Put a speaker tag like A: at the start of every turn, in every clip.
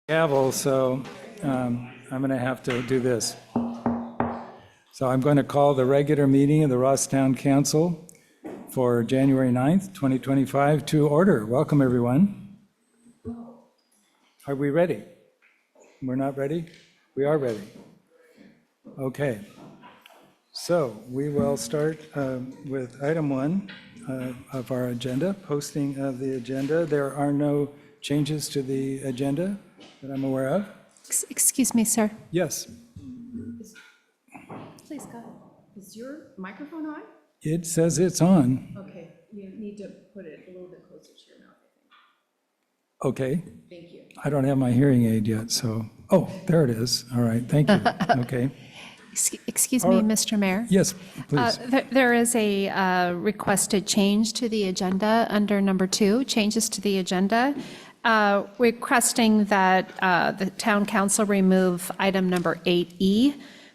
A: Gavel, so I'm going to have to do this. So I'm going to call the regular meeting of the Ross-Town Council for January 9th, 2025 to order. Welcome, everyone. Are we ready? We're not ready? We are ready. Okay. So we will start with item 1 of our agenda, posting of the agenda. There are no changes to the agenda that I'm aware of.
B: Excuse me, sir.
A: Yes.
B: Please go ahead.
C: Is your microphone on?
A: It says it's on.
C: Okay, you need to put it a little bit closer to your mouth, I
A: Okay.
C: think. Thank you.
A: I don't have my hearing aid yet, so, oh, there it is. All right, thank you. Okay.
B: Excuse me, Mr. Mayor.
A: Yes, please.
B: There is a requested change to the agenda under number 2, changes to the agenda, requesting that the town council remove item number 8E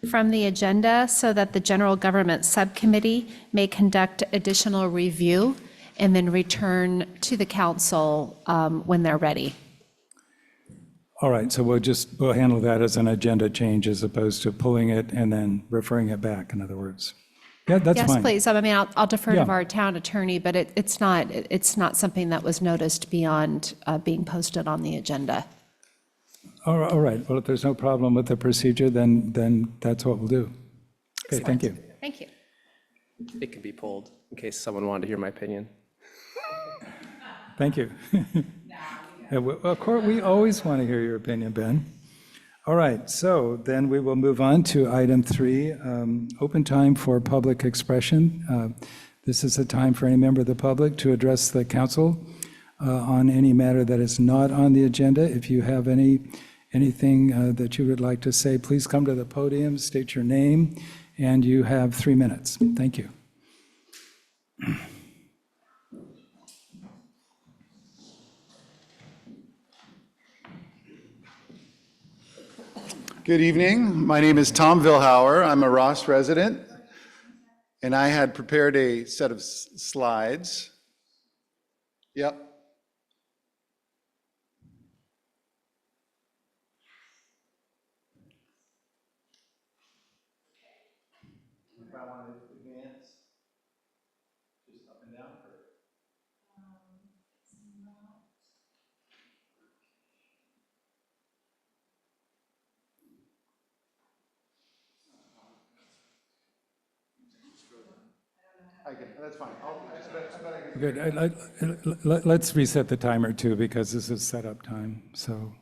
B: from the agenda so that the general government subcommittee may conduct additional review and then return to the council when they're ready.
A: All right, so we'll handle that as an agenda change as opposed to pulling it and then referring it back, in other words. Yeah, that's fine.
B: Yes, please. I mean, I'll defer
A: Yeah.
B: to our town attorney, but it's not something that was noticed beyond being posted on the agenda.
A: All right, well, if there's no problem with the procedure, then that's what we'll do. Okay, thank you.
B: Thank you.
D: It can be pulled in case someone wanted to hear my opinion.
A: Thank you. Yeah, of course, we always want to hear your opinion, Ben. All right, so then we will move on to item 3, open time for public expression. This is a time for any member of the public to address the council on any matter that is not on the agenda. If you have anything that you would like to say, please come to the podium, state your name, and you have 3 minutes. Thank you.
E: Good evening. My name is Tom Vilhauer. I'm a Ross resident, and I had prepared a set of slides. Yep. If I want to advance, just up and down for that's fine.
A: Good. Let's reset the timer too, because this is setup time. So,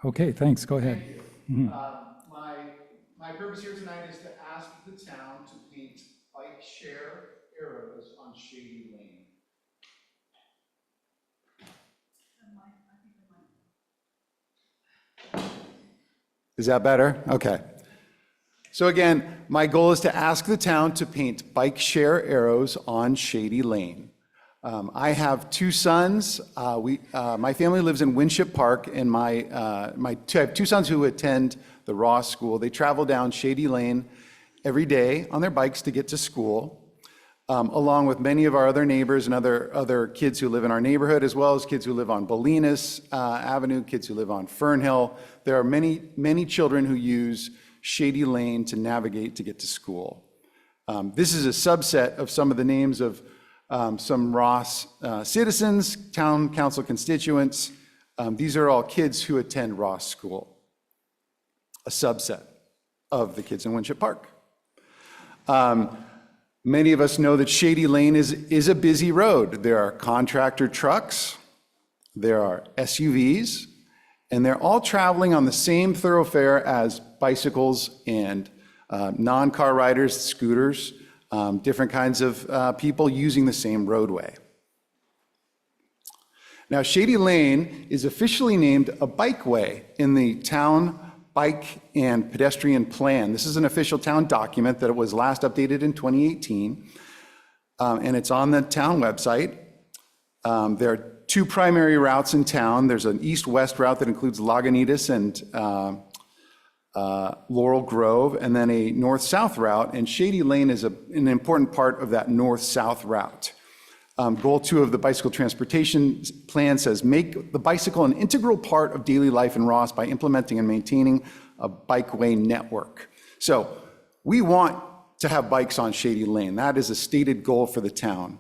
A: okay, thanks. Go ahead.
E: My purpose here tonight is to ask the town to paint bike share arrows on Shady Lane. Is that better? Okay. So again, my goal is to ask the town to paint bike share arrows on Shady Lane. I have 2 sons. My family lives in Winship Park, and I have 2 sons who attend the Ross School. They travel down Shady Lane every day on their bikes to get to school, along with many of our other neighbors and other kids who live in our neighborhood, as well as kids who live on Bolinas Avenue, kids who live on Fernhill. There are many children who use Shady Lane to navigate to get to school. This is a subset of some of the names of some Ross citizens, town council constituents. These are all kids who attend Ross School, a subset of the kids in Winship Park. Many of us know that Shady Lane is a busy road. There are contractor trucks, there are SUVs, and they're all traveling on the same thoroughfare as bicycles and non-car riders, scooters, different kinds of people using the same roadway. Now, Shady Lane is officially named a bikeway in the town bike and pedestrian plan. This is an official town document that was last updated in 2018, and it's on the town website. There are 2 primary routes in town. There's an east-west route that includes Lagunitas and Laurel Grove, and then a north-south route, and Shady Lane is an important part of that north-south route. Goal 2 of the bicycle transportation plan says, make the bicycle an integral part of daily life in Ross by implementing and maintaining a bikeway network. So we want to have bikes on Shady Lane. That is a stated goal for the town.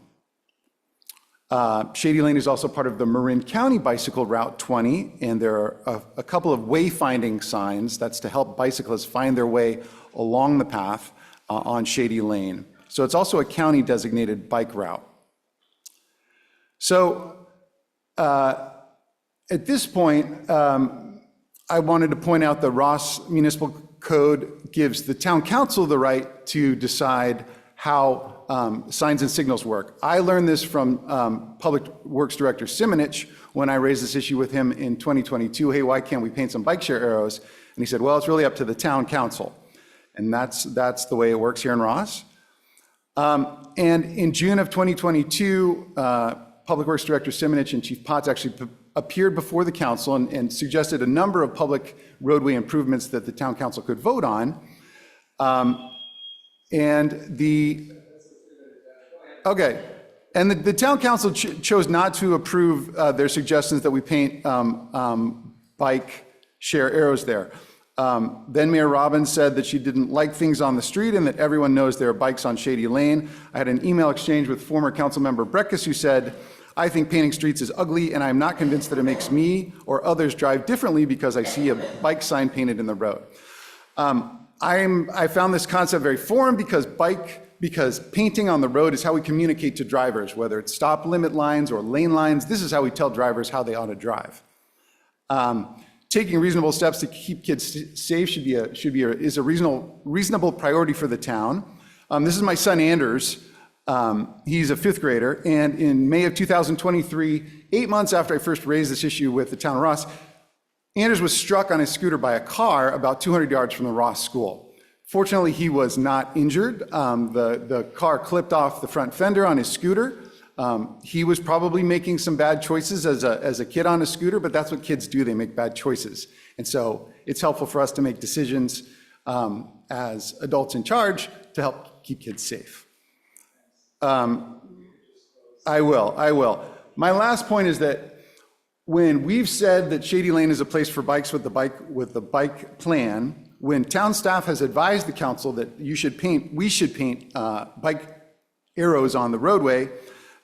E: Shady Lane is also part of the Marin County Bicycle Route 20, and there are a couple of wayfinding signs. That's to help bicyclists find their way along the path on Shady Lane. So it's also a county-designated bike route. So at this point, I wanted to point out the Ross Municipal Code gives the town council the right to decide how signs and signals work. I learned this from Public Works Director Simonich when I raised this issue with him in 2022. Hey, why can't we paint some bike share arrows? And he said, well, it's really up to the town council. And that's the way it works here in Ross. And in June of 2022, Public Works Director Simonich and Chief Potts actually appeared before the council and suggested a number of public roadway improvements that the town council could vote on. And the town council chose not to approve their suggestions that we paint bike share arrows there. Then Mayor Robbins said that she didn't like things on the street and that everyone knows there are bikes on Shady Lane. I had an email exchange with former council member Breckus who said, I think painting streets is ugly and I'm not convinced that it makes me or others drive differently because I see a bike sign painted in the road. I found this concept very foreign because painting on the road is how we communicate to drivers, whether it's stop limit lines or lane lines. This is how we tell drivers how they ought to drive. Taking reasonable steps to keep kids safe is a reasonable priority for the town. This is my son Anders. He's a 5th grader, and in May of 2023, 8 months after I first raised this issue with the town of Ross, Anders was struck on his scooter by a car about 200 yards from the Ross school. Fortunately, he was not injured. The car clipped off the front fender on his scooter. He was probably making some bad choices as a kid on a scooter, but that's what kids do, they make bad choices. And so it's helpful for us to make decisions as adults in charge to help keep kids safe. I will. My last point is that when we've said that Shady Lane is a place for bikes with the bike plan, when town staff has advised the council that we should paint bike arrows on the roadway,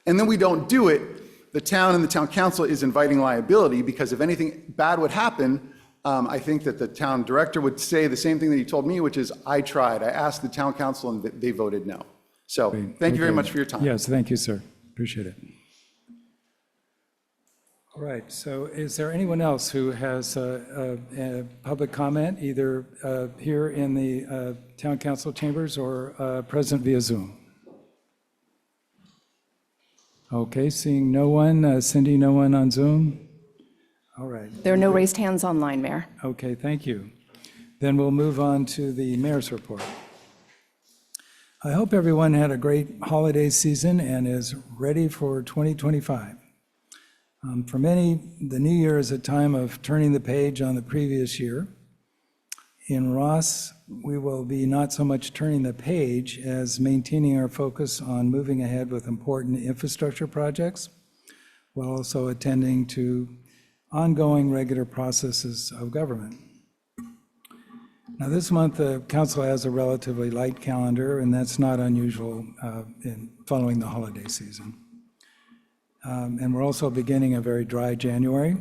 E: and then we don't do it, the town and the town council is inviting liability because if anything bad would happen, I think that the town director would say the same thing that he told me, which is, I tried. I asked the town council and they voted no. So thank you very much for your time.
A: Yes, thank you, sir. Appreciate it. All right, so is there anyone else who has a public comment, either here in the town council chambers or present via Zoom? Okay, seeing no one. Cindy, no one on Zoom? All right.
F: There are no raised hands online, Mayor.
A: Okay, thank you. Then we'll move on to the mayor's report. I hope everyone had a great holiday season and is ready for 2025. For many, the new year is a time of turning the page on the previous year. In Ross, we will be not so much turning the page as maintaining our focus on moving ahead with important infrastructure projects, while also attending to ongoing regular processes of government. Now, this month, the council has a relatively light calendar, and that's not unusual in following the holiday season. And we're also beginning a very dry January,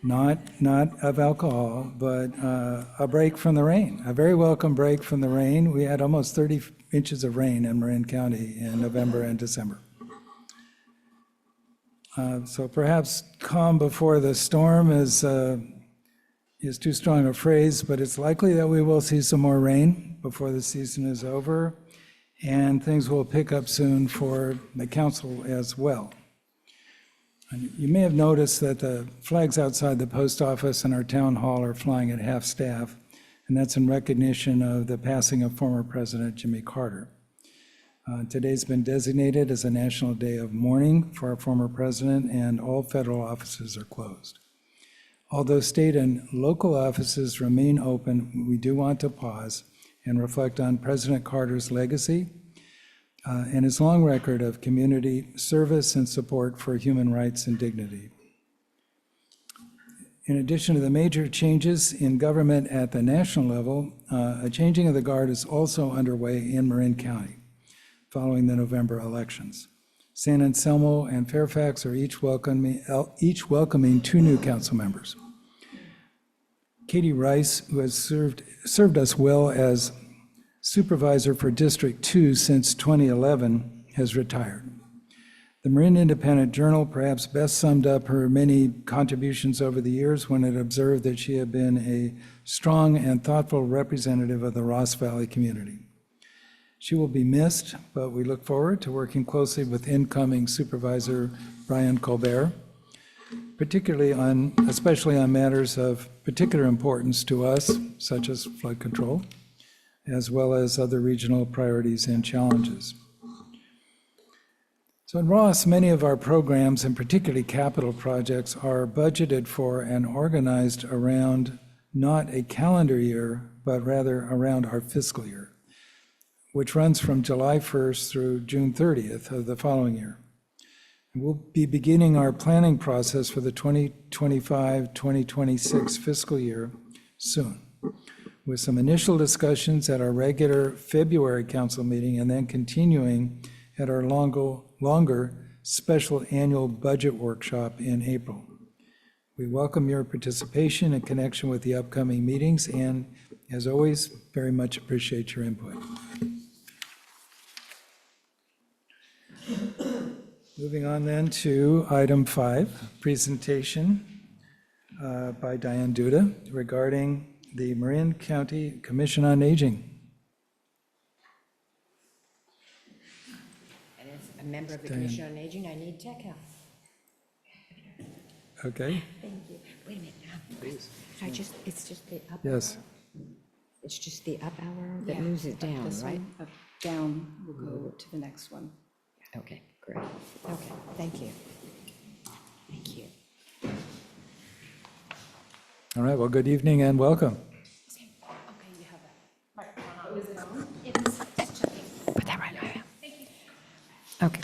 A: not of alcohol, but a break from the rain, a very welcome break from the rain. We had almost 30 inches of rain in Marin County in November and December. So perhaps calm before the storm is too strong a phrase, but it's likely that we will see some more rain before the season is over, and things will pick up soon for the council as well. And you may have noticed that the flags outside the post office and our town hall are flying at half-staff, and that's in recognition of the passing of former President Jimmy Carter. Today's been designated as a national day of mourning for our former president, and all federal offices are closed. Although state and local offices remain open, we do want to pause and reflect on President Carter's legacy, and his long record of community service and support for human rights and dignity. In addition to the major changes in government at the national level, a changing of the guard is also underway in Marin County following the November elections. San Anselmo and Fairfax are each welcoming 2 new council members. Katie Rice, who has served us well as supervisor for District 2 since 2011, has retired. The Marin Independent Journal perhaps best summed up her many contributions over the years when it observed that she had been a strong and thoughtful representative of the Ross Valley community. She will be missed, but we look forward to working closely with incoming Supervisor Brian Colbert, especially on matters of particular importance to us, such as flood control, as well as other regional priorities and challenges. So in Ross, many of our programs, and particularly capital projects, are budgeted for and organized around not a calendar year, but rather around our fiscal year, which runs from July 1st through June 30th of the following year. We'll be beginning our planning process for the 2025-2026 fiscal year soon, with some initial discussions at our regular February council meeting and then continuing at our longer special annual budget workshop in April. We welcome your participation in connection with the upcoming meetings and, as always, very much appreciate your input. Moving on then to item 5, presentation by Diane Duda regarding the Marin County Commission on Aging.
G: And as a member of the Commission on Aging, I need tech help.
A: Okay,
G: Thank you. Wait a minute. Please. It's just the up.
A: yes.
G: Arrow? It's just the up arrow that moves it down,
F: This
G: right?
F: one, up, down, we'll go to the next one.
G: Okay, great. Okay, thank you. Thank you.
A: All right, well, good evening and welcome.
G: Put that right now. Thank you. Okay.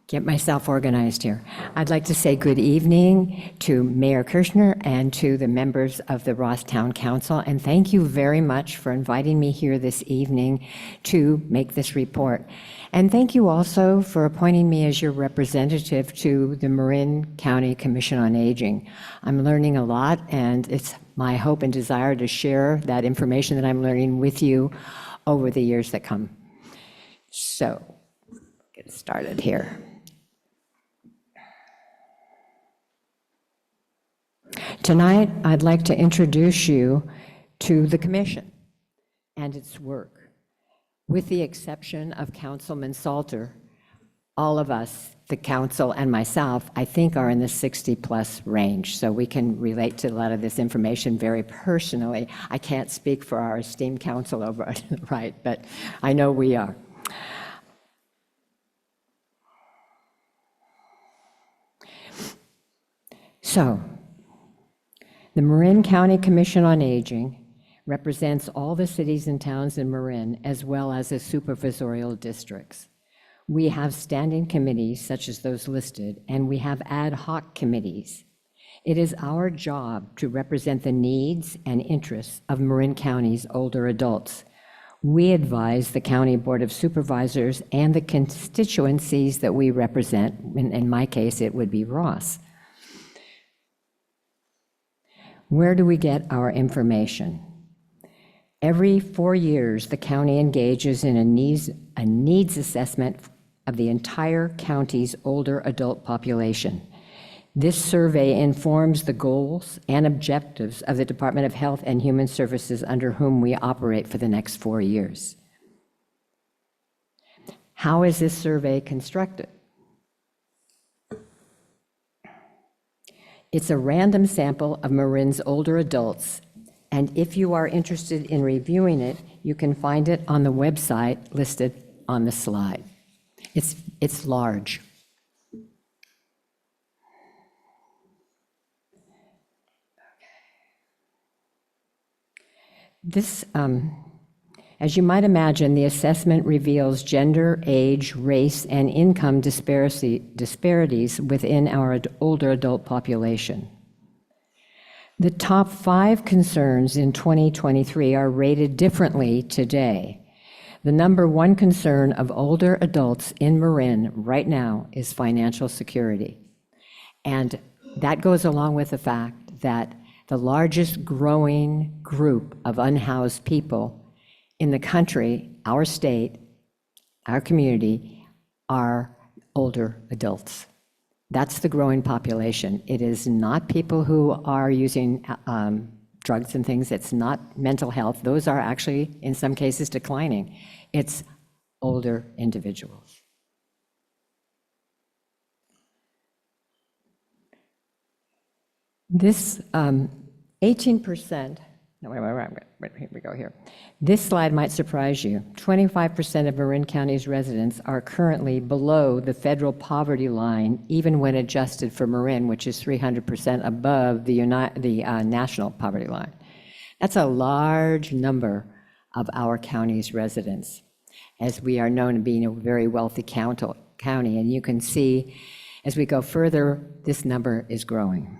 G: Get myself organized here. I'd like to say good evening to Mayor Kirschner and to the members of the Ross Town Council, and thank you very much for inviting me here this evening to make this report. And thank you also for appointing me as your representative to the Marin County Commission on Aging. I'm learning a lot, and it's my hope and desire to share that information that I'm learning with you over the years that come. So, get started here. Tonight, I'd like to introduce you to the commission and its work. With the exception of Councilman Salter, all of us, the council and myself, I think are in the 60-plus range, so we can relate to a lot of this information very personally. I can't speak for our esteemed council over on the right, but I know we are. So, the Marin County Commission on Aging represents all the cities and towns in Marin, as well as the supervisorial districts. We have standing committees, such as those listed, and we have ad hoc committees. It is our job to represent the needs and interests of Marin County's older adults. We advise the County Board of Supervisors and the constituencies that we represent. In my case, it would be Ross. Where do we get our information? Every 4 years, the county engages in a needs assessment of the entire county's older adult population. This survey informs the goals and objectives of the Department of Health and Human Services under whom we operate for the next 4 years. How is this survey constructed? It's a random sample of Marin's older adults, and if you are interested in reviewing it, you can find it on the website listed on the slide. It's large. This As you might imagine, the assessment reveals gender, age, race, and income disparities within our older adult population. The top 5 concerns in 2023 are rated differently today. The number 1 concern of older adults in Marin right now is financial security. And that goes along with the fact that the largest growing group of unhoused people in the country, our state, our community, are older adults. That's the growing population. It is not people who are using drugs and things. It's not mental health. Those are actually, in some cases, declining. It's older individuals. This 18%, no, wait, here we go here. This slide might surprise you. 25% of Marin County's residents are currently below the federal poverty line, even when adjusted for Marin, which is 300% above the national poverty line. That's a large number of our county's residents, as we are known to being a very wealthy county. And you can see, as we go further, this number is growing.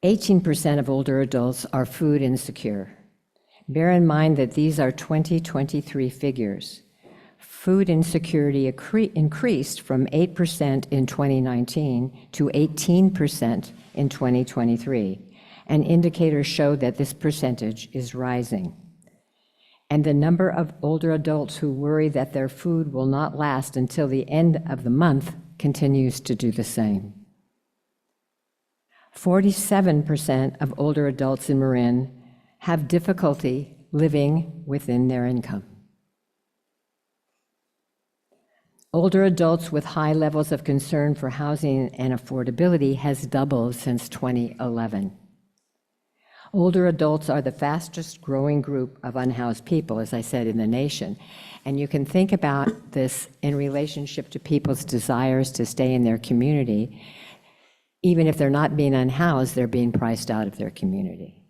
G: 18% of older adults are food insecure. Bear in mind that these are 2023 figures. Food insecurity increased from 8% in 2019 to 18% in 2023, and indicators show that this percentage is rising. And the number of older adults who worry that their food will not last until the end of the month continues to do the same. 47% of older adults in Marin have difficulty living within their income. Older adults with high levels of concern for housing and affordability has doubled since 2011. Older adults are the fastest growing group of unhoused people, as I said, in the nation. And you can think about this in relationship to people's desires to stay in their community. Even if they're not being unhoused, they're being priced out of their community.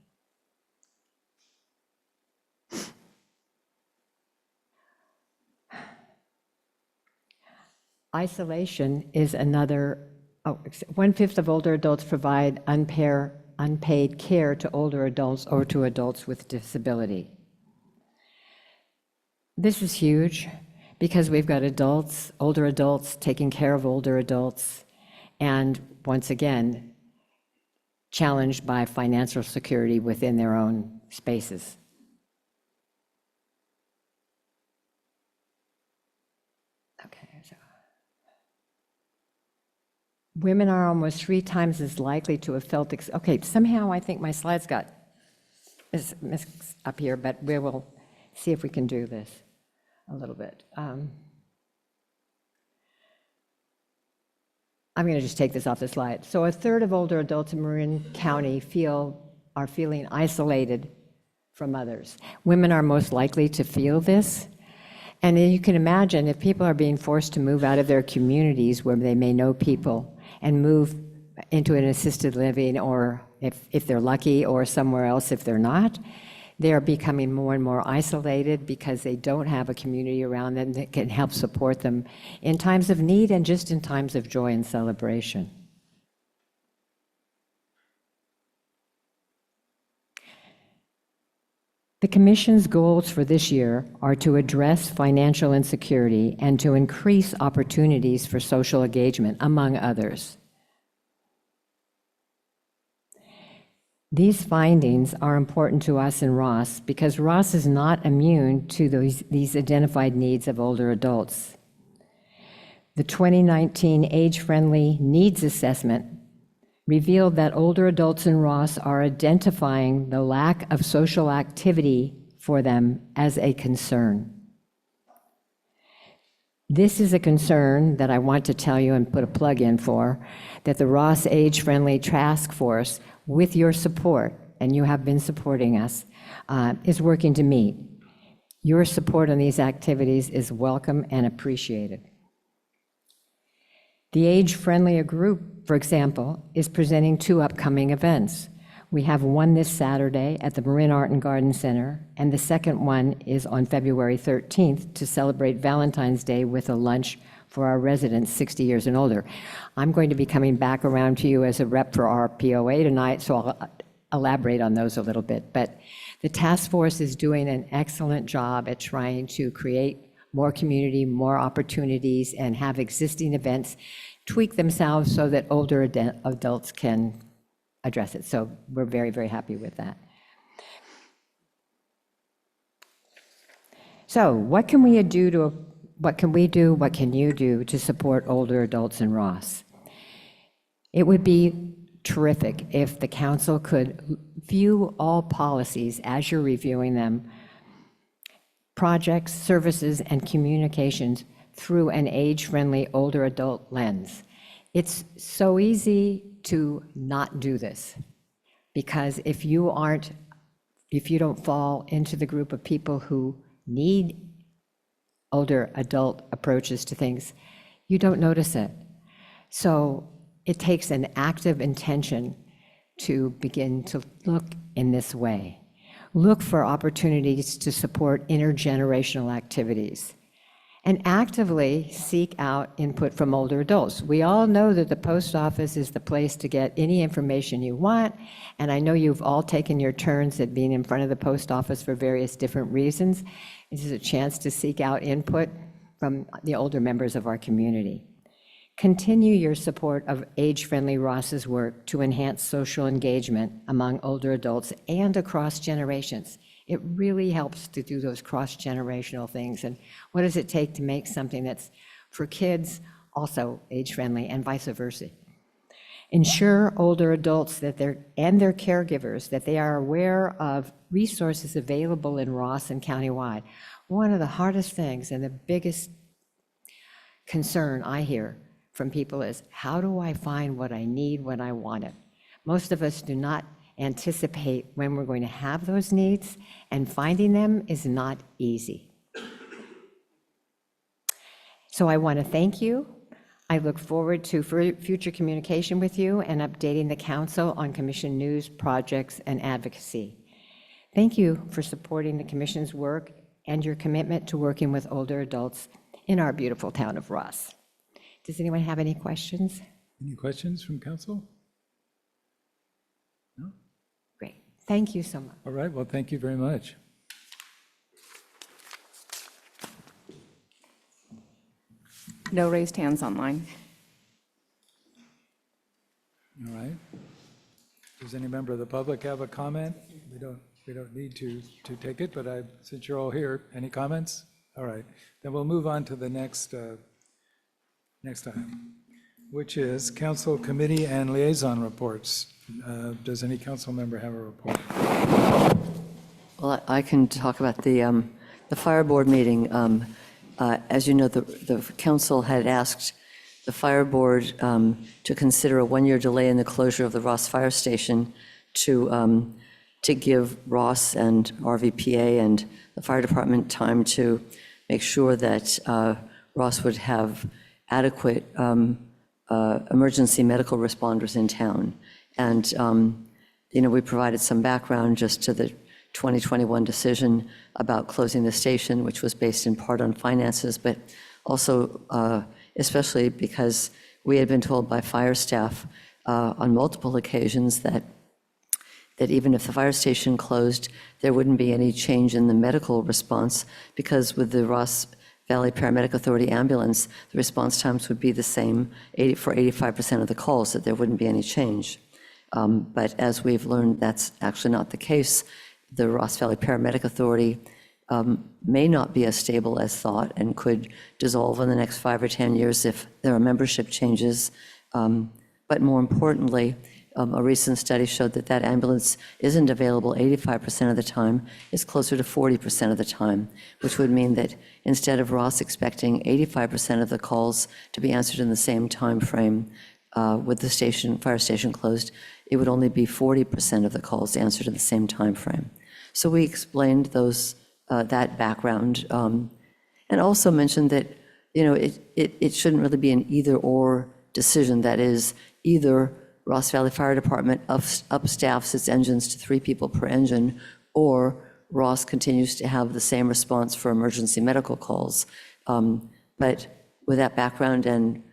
G: Isolation is another. 1/5 of older adults provide unpaid care to older adults or to adults with disability. This is huge because we've got older adults taking care of older adults, and once again, challenged by financial security within their own spaces. Okay, so women are almost 3 times as likely to have felt, okay, somehow I think my slides got mixed up here, but we will see if we can do this a little bit. I'm going to just take this off the slide. So 1/3 of older adults in Marin County are feeling isolated from others. Women are most likely to feel this. And then you can imagine if people are being forced to move out of their communities where they may know people and move into an assisted living, or if they're lucky, or somewhere else if they're not, they are becoming more and more isolated because they don't have a community around them that can help support them in times of need and just in times of joy and celebration. The Commission's goals for this year are to address financial insecurity and to increase opportunities for social engagement, among others. These findings are important to us in Ross because Ross is not immune to these identified needs of older adults. The 2019 Age-Friendly Needs Assessment revealed that older adults in Ross are identifying the lack of social activity for them as a concern. This is a concern that I want to tell you and put a plug in for, that the Ross Age-Friendly Task Force, with your support, and you have been supporting us, is working to meet. Your support on these activities is welcome and appreciated. The Age-Friendly Group, for example, is presenting 2 upcoming events. We have one this Saturday at the Marin Art and Garden Center, and the second one is on February 13th to celebrate Valentine's Day with a lunch for our residents 60 years and older. I'm going to be coming back around to you as a rep for our POA tonight, so I'll elaborate on those a little bit. But the task force is doing an excellent job at trying to create more community, more opportunities, and have existing events tweak themselves so that older adults can address it. So we're very, very happy with that. So what can we do, what can you do to support older adults in Ross? It would be terrific if the council could view all policies as you're reviewing them, projects, services, and communications through an age-friendly older adult lens. It's so easy to not do this, because if you don't fall into the group of people who need older adult approaches to things, you don't notice it. So it takes an active intention to begin to look in this way. Look for opportunities to support intergenerational activities and actively seek out input from older adults. We all know that the post office is the place to get any information you want, and I know you've all taken your turns at being in front of the post office for various different reasons. This is a chance to seek out input from the older members of our community. Continue your support of Age-Friendly Ross's work to enhance social engagement among older adults and across generations. It really helps to do those cross-generational things. And what does it take to make something that's for kids also age-friendly and vice versa? Ensure older adults and their caregivers that they are aware of resources available in Ross and countywide. One of the hardest things and the biggest concern I hear from people is, how do I find what I need when I want it? Most of us do not anticipate when we're going to have those needs, and finding them is not easy. So I want to thank you. I look forward to future communication with you and updating the council on commission news, projects, and advocacy. Thank you for supporting the commission's work and your commitment to working with older adults in our beautiful town of Ross. Does anyone have any questions?
A: Any questions from council? No?
G: Great. Thank you so much.
A: All right, well, thank you very much.
C: No raised hands online.
A: All right. Does any member of the public have a comment? We don't need to take it, but since you're all here, any comments? All right, then we'll move on to the next item, which is council committee and liaison reports. Does any council member have a report?
H: Well, I can talk about the fire board meeting. As you know, the council had asked the fire board to consider a one-year delay in the closure of the Ross Fire Station to give Ross and RVPA and the fire department time to make sure that Ross would have adequate emergency medical responders in town. And, we provided some background just to the 2021 decision about closing the station, which was based in part on finances, but also especially because we had been told by fire staff on multiple occasions that even if the fire station closed, there wouldn't be any change in the medical response, because with the Ross Valley Paramedic Authority ambulance, the response times would be the same for 85% of the calls, that there wouldn't be any change. But as we've learned, that's actually not the case. The Ross Valley Paramedic Authority may not be as stable as thought and could dissolve in the next 5 or 10 years if there are membership changes. But more importantly, a recent study showed that ambulance isn't available 85% of the time, it's closer to 40% of the time, which would mean that instead of Ross expecting 85% of the calls to be answered in the same time frame with the fire station closed, it would only be 40% of the calls answered in the same time frame. So we explained that background and also mentioned that it shouldn't really be an either-or decision. That is, either Ross Valley Fire Department upstaffs its engines to 3 people per engine, or Ross continues to have the same response for emergency medical calls. But with that background and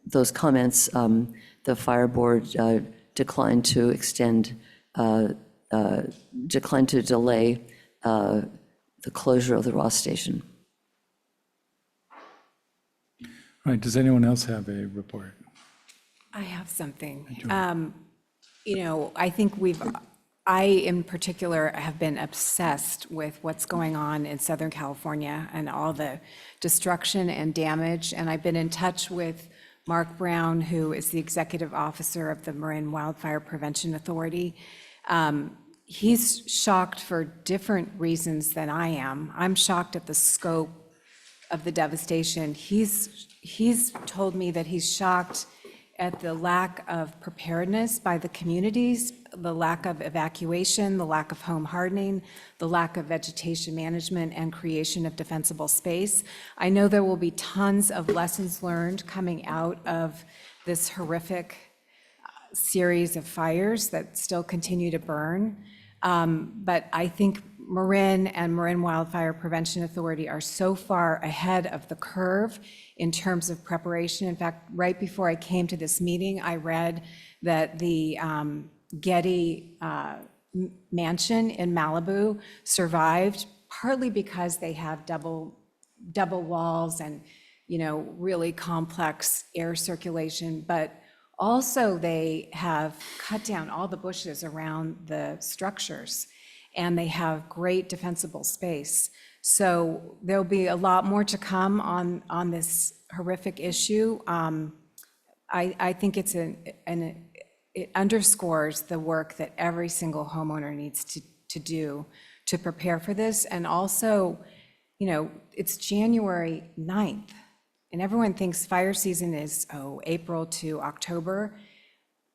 H: those comments, the fire board declined to delay the closure of the Ross station.
A: All right, does anyone else have a report?
F: I have something. I think I in particular have been obsessed with what's going on in Southern California and all the destruction and damage. And I've been in touch with Mark Brown, who is the executive officer of the Marin Wildfire Prevention Authority. He's shocked for different reasons than I am. I'm shocked at the scope of the devastation. He's told me that he's shocked at the lack of preparedness by the communities, the lack of evacuation, the lack of home hardening, the lack of vegetation management and creation of defensible space. I know there will be tons of lessons learned coming out of this horrific series of fires that still continue to burn. But I think Marin and Marin Wildfire Prevention Authority are so far ahead of the curve in terms of preparation. In fact, right before I came to this meeting, I read that the Getty mansion in Malibu survived partly because they have double walls and, really complex air circulation, but also they have cut down all the bushes around the structures, and they have great defensible space. So there'll be a lot more to come on this horrific issue. I think it underscores the work that every single homeowner needs to do to prepare for this. And also, it's January 9th, and everyone thinks fire season is, April to October.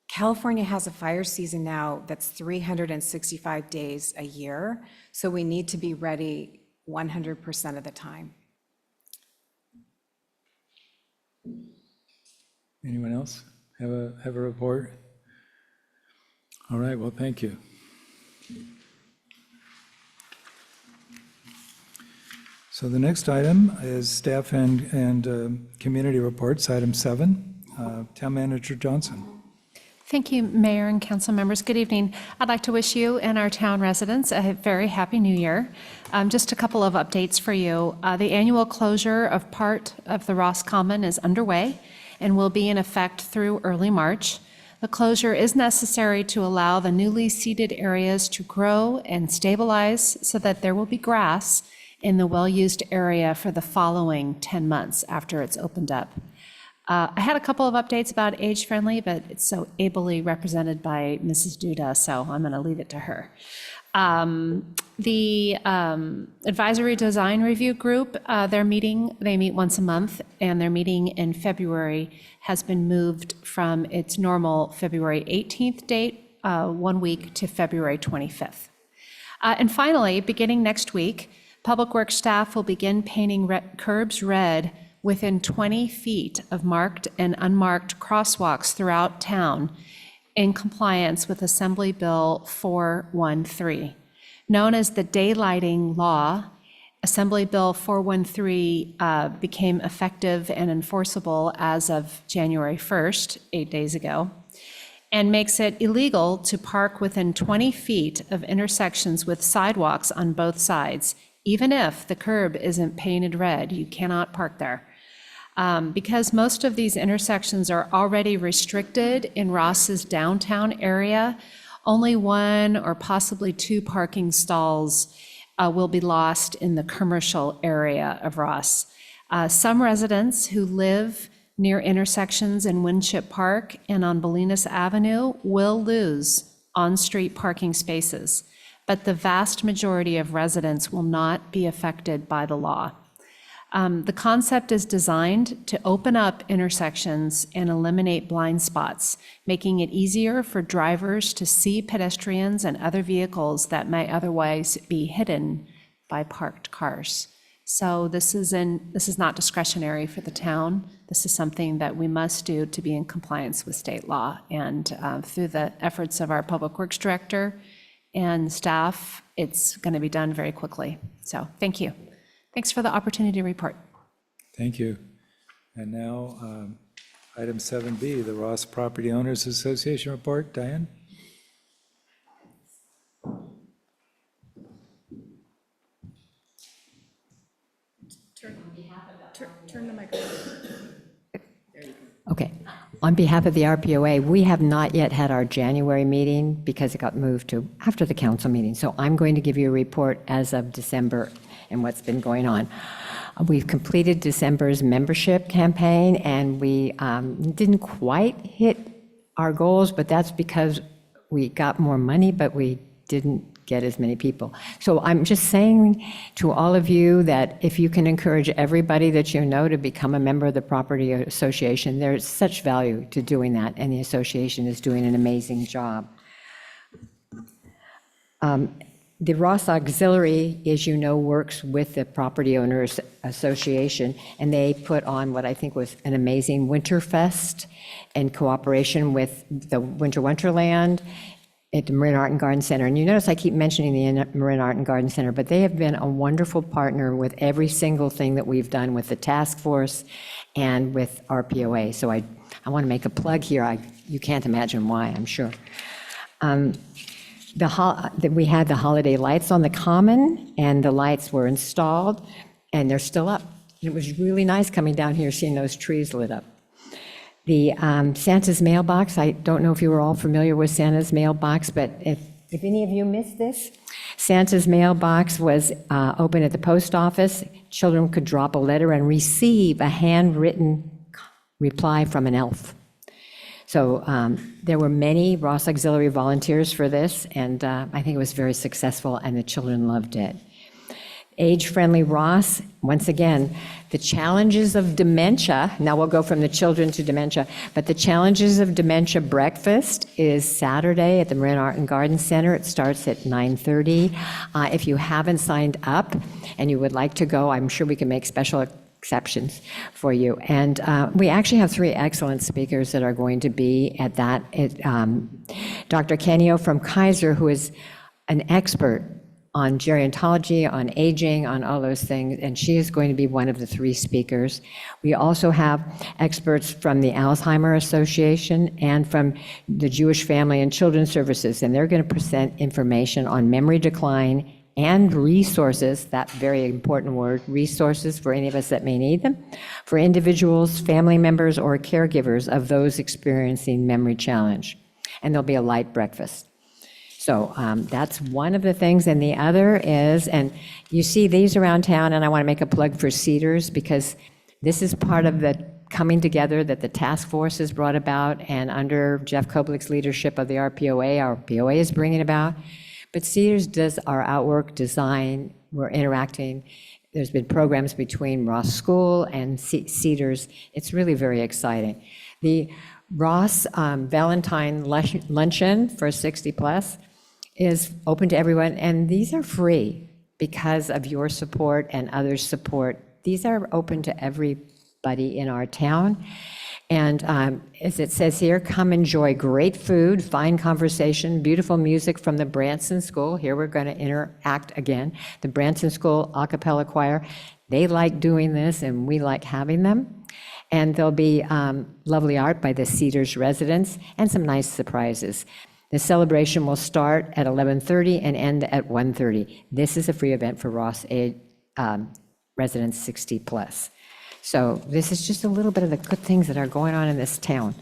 F: California has a fire season now that's 365 days a year, so we need to be ready 100% of the time.
A: Anyone else have a report? All right, well, thank you. So the next item is staff and community reports, item 7. Town Manager Johnson.
B: Thank you, Mayor and council members. Good evening. I'd like to wish you and our town residents a very happy new year. Just a couple of updates for you. The annual closure of part of the Ross Common is underway and will be in effect through early March. The closure is necessary to allow the newly seeded areas to grow and stabilize so that there will be grass in the well-used area for the following 10 months after it's opened up. I had a couple of updates about Age Friendly, but it's so ably represented by Mrs. Duda, so I'm going to leave it to her. The Advisory Design Review Group, they meet once a month, and their meeting in February has been moved from its normal February 18th date, 1 week, to February 25th. And finally, beginning next week, Public Works staff will begin painting curbs red within 20 feet of marked and unmarked crosswalks throughout town in compliance with Assembly Bill 413. Known as the Daylighting Law, Assembly Bill 413 became effective and enforceable as of January 1st, 8 days ago, and makes it illegal to park within 20 feet of intersections with sidewalks on both sides. Even if the curb isn't painted red, you cannot park there. Because most of these intersections are already restricted in Ross's downtown area, only 1 or possibly 2 parking stalls will be lost in the commercial area of Ross. Some residents who live near intersections in Winship Park and on Bolinas Avenue will lose on-street parking spaces, but the vast majority of residents will not be affected by the law. The concept is designed to open up intersections and eliminate blind spots, making it easier for drivers to see pedestrians and other vehicles that may otherwise be hidden by parked cars. So this is not discretionary for the town. This is something that we must do to be in compliance with state law. And through the efforts of our Public Works Director and staff, it's going to be done very quickly. So thank you. Thanks for the opportunity to report.
A: Thank you. And now, item 7B, the Ross Property Owners Association report. Diane?
C: Turn the microphone.
G: Okay. On behalf of the RPOA, we have not yet had our January meeting because it got moved to after the council meeting. So I'm going to give you a report as of December and what's been going on. We've completed December's membership campaign, and we didn't quite hit our goals, but that's because we got more money, but we didn't get as many people. So I'm just saying to all of you that if you can encourage everybody that you know to become a member of the Property Association, there's such value to doing that, and the association is doing an amazing job. The Ross Auxiliary, as you know, works with the Property Owners Association, and they put on what I think was an amazing Winterfest in cooperation with the Winter Wonderland at the Marin Art and Garden Center. And you notice I keep mentioning the Marin Art and Garden Center, but they have been a wonderful partner with every single thing that we've done with the task force and with RPOA. So I want to make a plug here. You can't imagine why, I'm sure. We had the holiday lights on the common, and the lights were installed, and they're still up. It was really nice coming down here, seeing those trees lit up. The Santa's mailbox, I don't know if you were all familiar with Santa's mailbox, but if any of you missed this, Santa's mailbox was open at the post office. Children could drop a letter and receive a handwritten reply from an elf. So there were many Ross Auxiliary volunteers for this, and I think it was very successful, and the children loved it. Age-friendly Ross, once again, the challenges of dementia, now we'll go from the children to dementia, but the challenges of dementia breakfast is Saturday at the Marin Art and Garden Center. It starts at 9:30. If you haven't signed up and you would like to go, I'm sure we can make special exceptions for you. And we actually have 3 excellent speakers that are going to be at that. Dr. Kenio from Kaiser, who is an expert on gerontology, on aging, on all those things, and she is going to be one of the 3 speakers. We also have experts from the Alzheimer Association and from the Jewish Family and Children's Services, and they're going to present information on memory decline and resources, that very important word, resources for any of us that may need them, for individuals, family members, or caregivers of those experiencing memory challenge. And there'll be a light breakfast. So that's one of the things. And the other is, and you see these around town, and I want to make a plug for Cedars, because this is part of the coming together that the task force has brought about, and under Jeff Koblick's leadership of the RPOA is bringing about. But Cedars does our outwork design. We're interacting. There's been programs between Ross School and Cedars. It's really very exciting. The Ross Valentine Luncheon for 60 plus is open to everyone, and these are free because of your support and others' support. These are open to everybody in our town. And as it says here, come enjoy great food, fine conversation, beautiful music from the Branson School. Here we're going to interact again. The Branson School a cappella choir, they like doing this, and we like having them. And there'll be lovely art by the Cedars residents and some nice surprises. The celebration will start at 11:30 and end at 1:30. This is a free event for Ross residents 60 plus. So this is just a little bit of the good things that are going on in this town.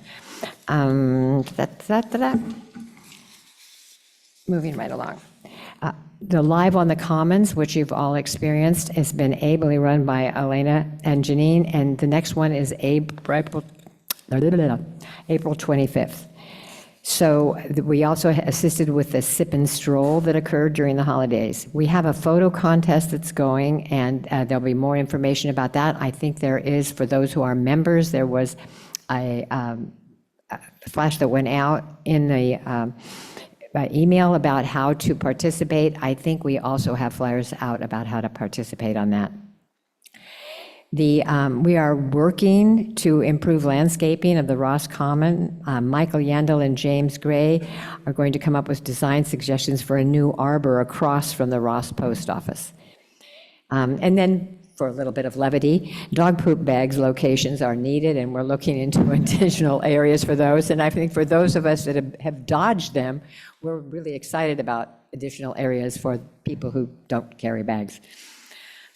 G: Moving right along. The Live on the Commons, which you've all experienced, has been ably run by Elena and Janine, and the next one is April 25th. So we also assisted with the sip and stroll that occurred during the holidays. We have a photo contest that's going, and there'll be more information about that. I think there is, for those who are members, there was a flash that went out in the email about how to participate. I think we also have flyers out about how to participate on that. We are working to improve landscaping of the Ross Common. Michael Yandel and James Gray are going to come up with design suggestions for a new arbor across from the Ross Post Office. And then, for a little bit of levity, dog poop bags locations are needed, and we're looking into additional areas for those. And I think for those of us that have dodged them, we're really excited about additional areas for people who don't carry bags.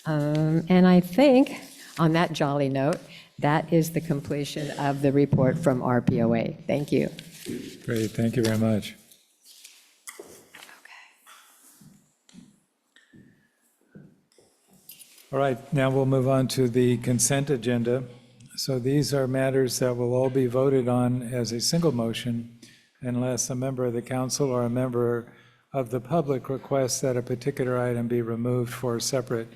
G: And I think, on that jolly note, that is the completion of the report from RPOA. Thank you.
A: Great, thank you very much. All right, now we'll move on to the consent agenda. So these are matters that will all be voted on as a single motion unless a member of the council or a member of the public requests that a particular item be removed for separate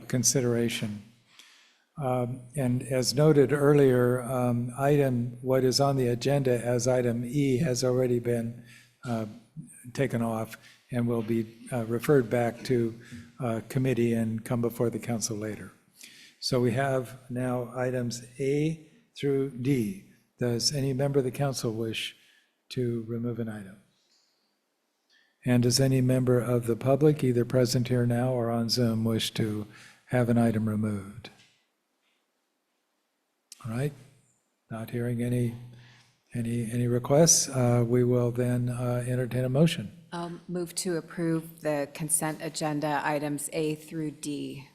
A: consideration. And as noted earlier, what is on the agenda as item E has already been taken off and will be referred back to committee and come before the council later. So we have now items A through D. Does any member of the council wish to remove an item? And does any member of the public, either present here now or on Zoom, wish to have an item removed? All right, not hearing any requests, we will then entertain a motion.
F: I'll move to approve the consent agenda items A through D.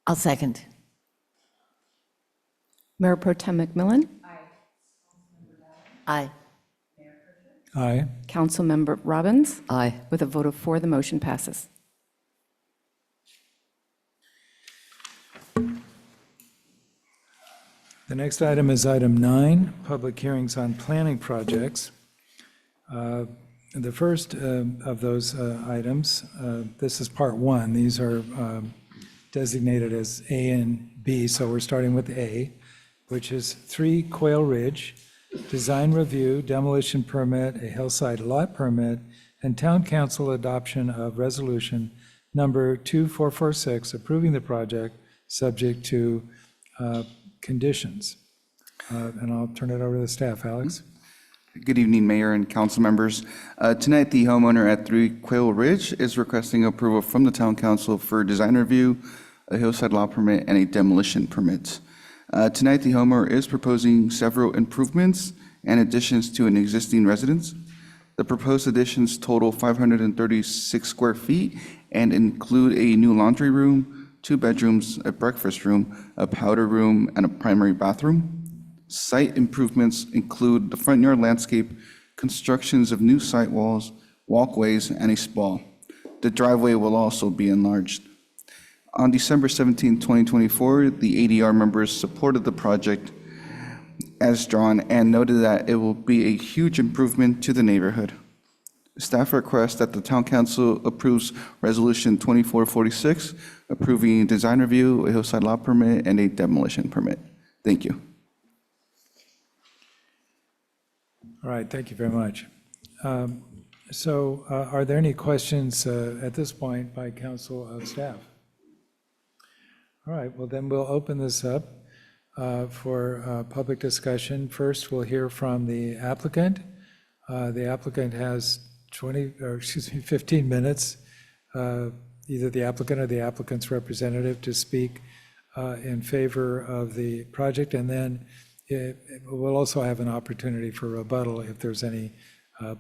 H: I'll second.
C: Mayor Pro Tem McMillan?
H: Aye.
A: Aye.
C: Councilmember Robbins?
H: Aye.
C: With a vote of 4, the motion passes.
A: The next item is item 9, public hearings on planning projects. The first of those items, this is part 1. These are designated as A and B, so we're starting with A, which is 3 Quail Ridge, design review, demolition permit, a hillside lot permit, and town council adoption of resolution number 2446, approving the project subject to conditions. And I'll turn it over to the staff. Alex?
I: Good evening, Mayor and council members. Tonight, the homeowner at 3 Quail Ridge is requesting approval from the town council for design review, a hillside lot permit, and a demolition permit. Tonight, the homeowner is proposing several improvements and additions to an existing residence. The proposed additions total 536 square feet and include a new laundry room, 2 bedrooms, a breakfast room, a powder room, and a primary bathroom. Site improvements include the front yard landscape, constructions of new site walls, walkways, and a spa. The driveway will also be enlarged. On December 17, 2024, the ADR members supported the project as drawn and noted that it will be a huge improvement to the neighborhood. Staff requests that the town council approves resolution 2446, approving design review, a hillside lot permit, and a demolition permit. Thank you.
A: All right, thank you very much. So are there any questions at this point by council of staff? All right, well then we'll open this up for public discussion. First, we'll hear from the applicant. The applicant has 15 minutes, either the applicant or the applicant's representative, to speak in favor of the project, and then we'll also have an opportunity for rebuttal if there's any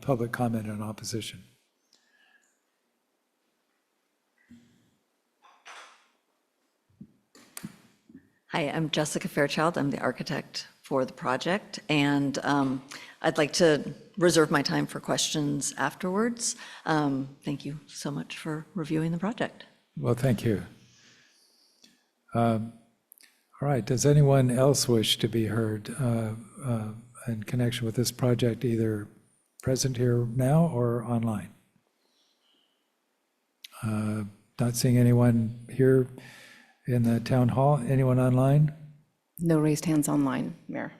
A: public comment in opposition.
H: Hi, I'm Jessica Fairchild. I'm the architect for the project, and I'd like to reserve my time for questions afterwards. Thank you so much for reviewing the project.
A: Well, thank you. All right, does anyone else wish to be heard in connection with this project, either present here now or online? Not seeing anyone here in the town hall. Anyone online?
C: No raised hands online, Mayor.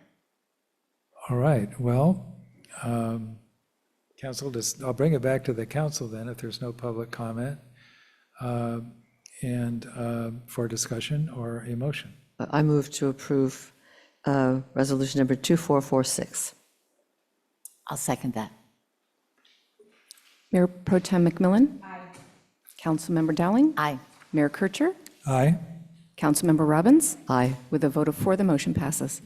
A: All right, well, council, I'll bring it back to the council then if there's no public comment and for discussion or a motion.
H: I move to approve resolution number 2446.
G: I'll second that.
C: Mayor Pro Tem McMillan? Aye. Councilmember Dowling?
G: Aye.
C: Mayor Kircher?
A: Aye.
C: Councilmember Robbins?
H: Aye.
C: With a vote of 4, the motion passes.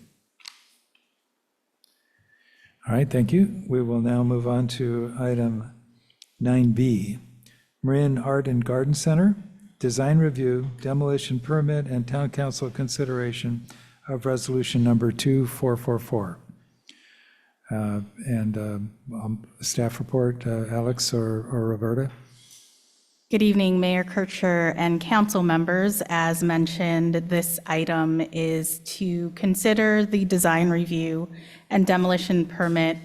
A: All right, thank you. We will now move on to item 9B, Marin Art and Garden Center, design review, demolition permit, and town council consideration of resolution number 2444. And staff report, Alex or Roberta?
J: Good evening, Mayor Kircher and council members. As mentioned, this item is to consider the design review and demolition permit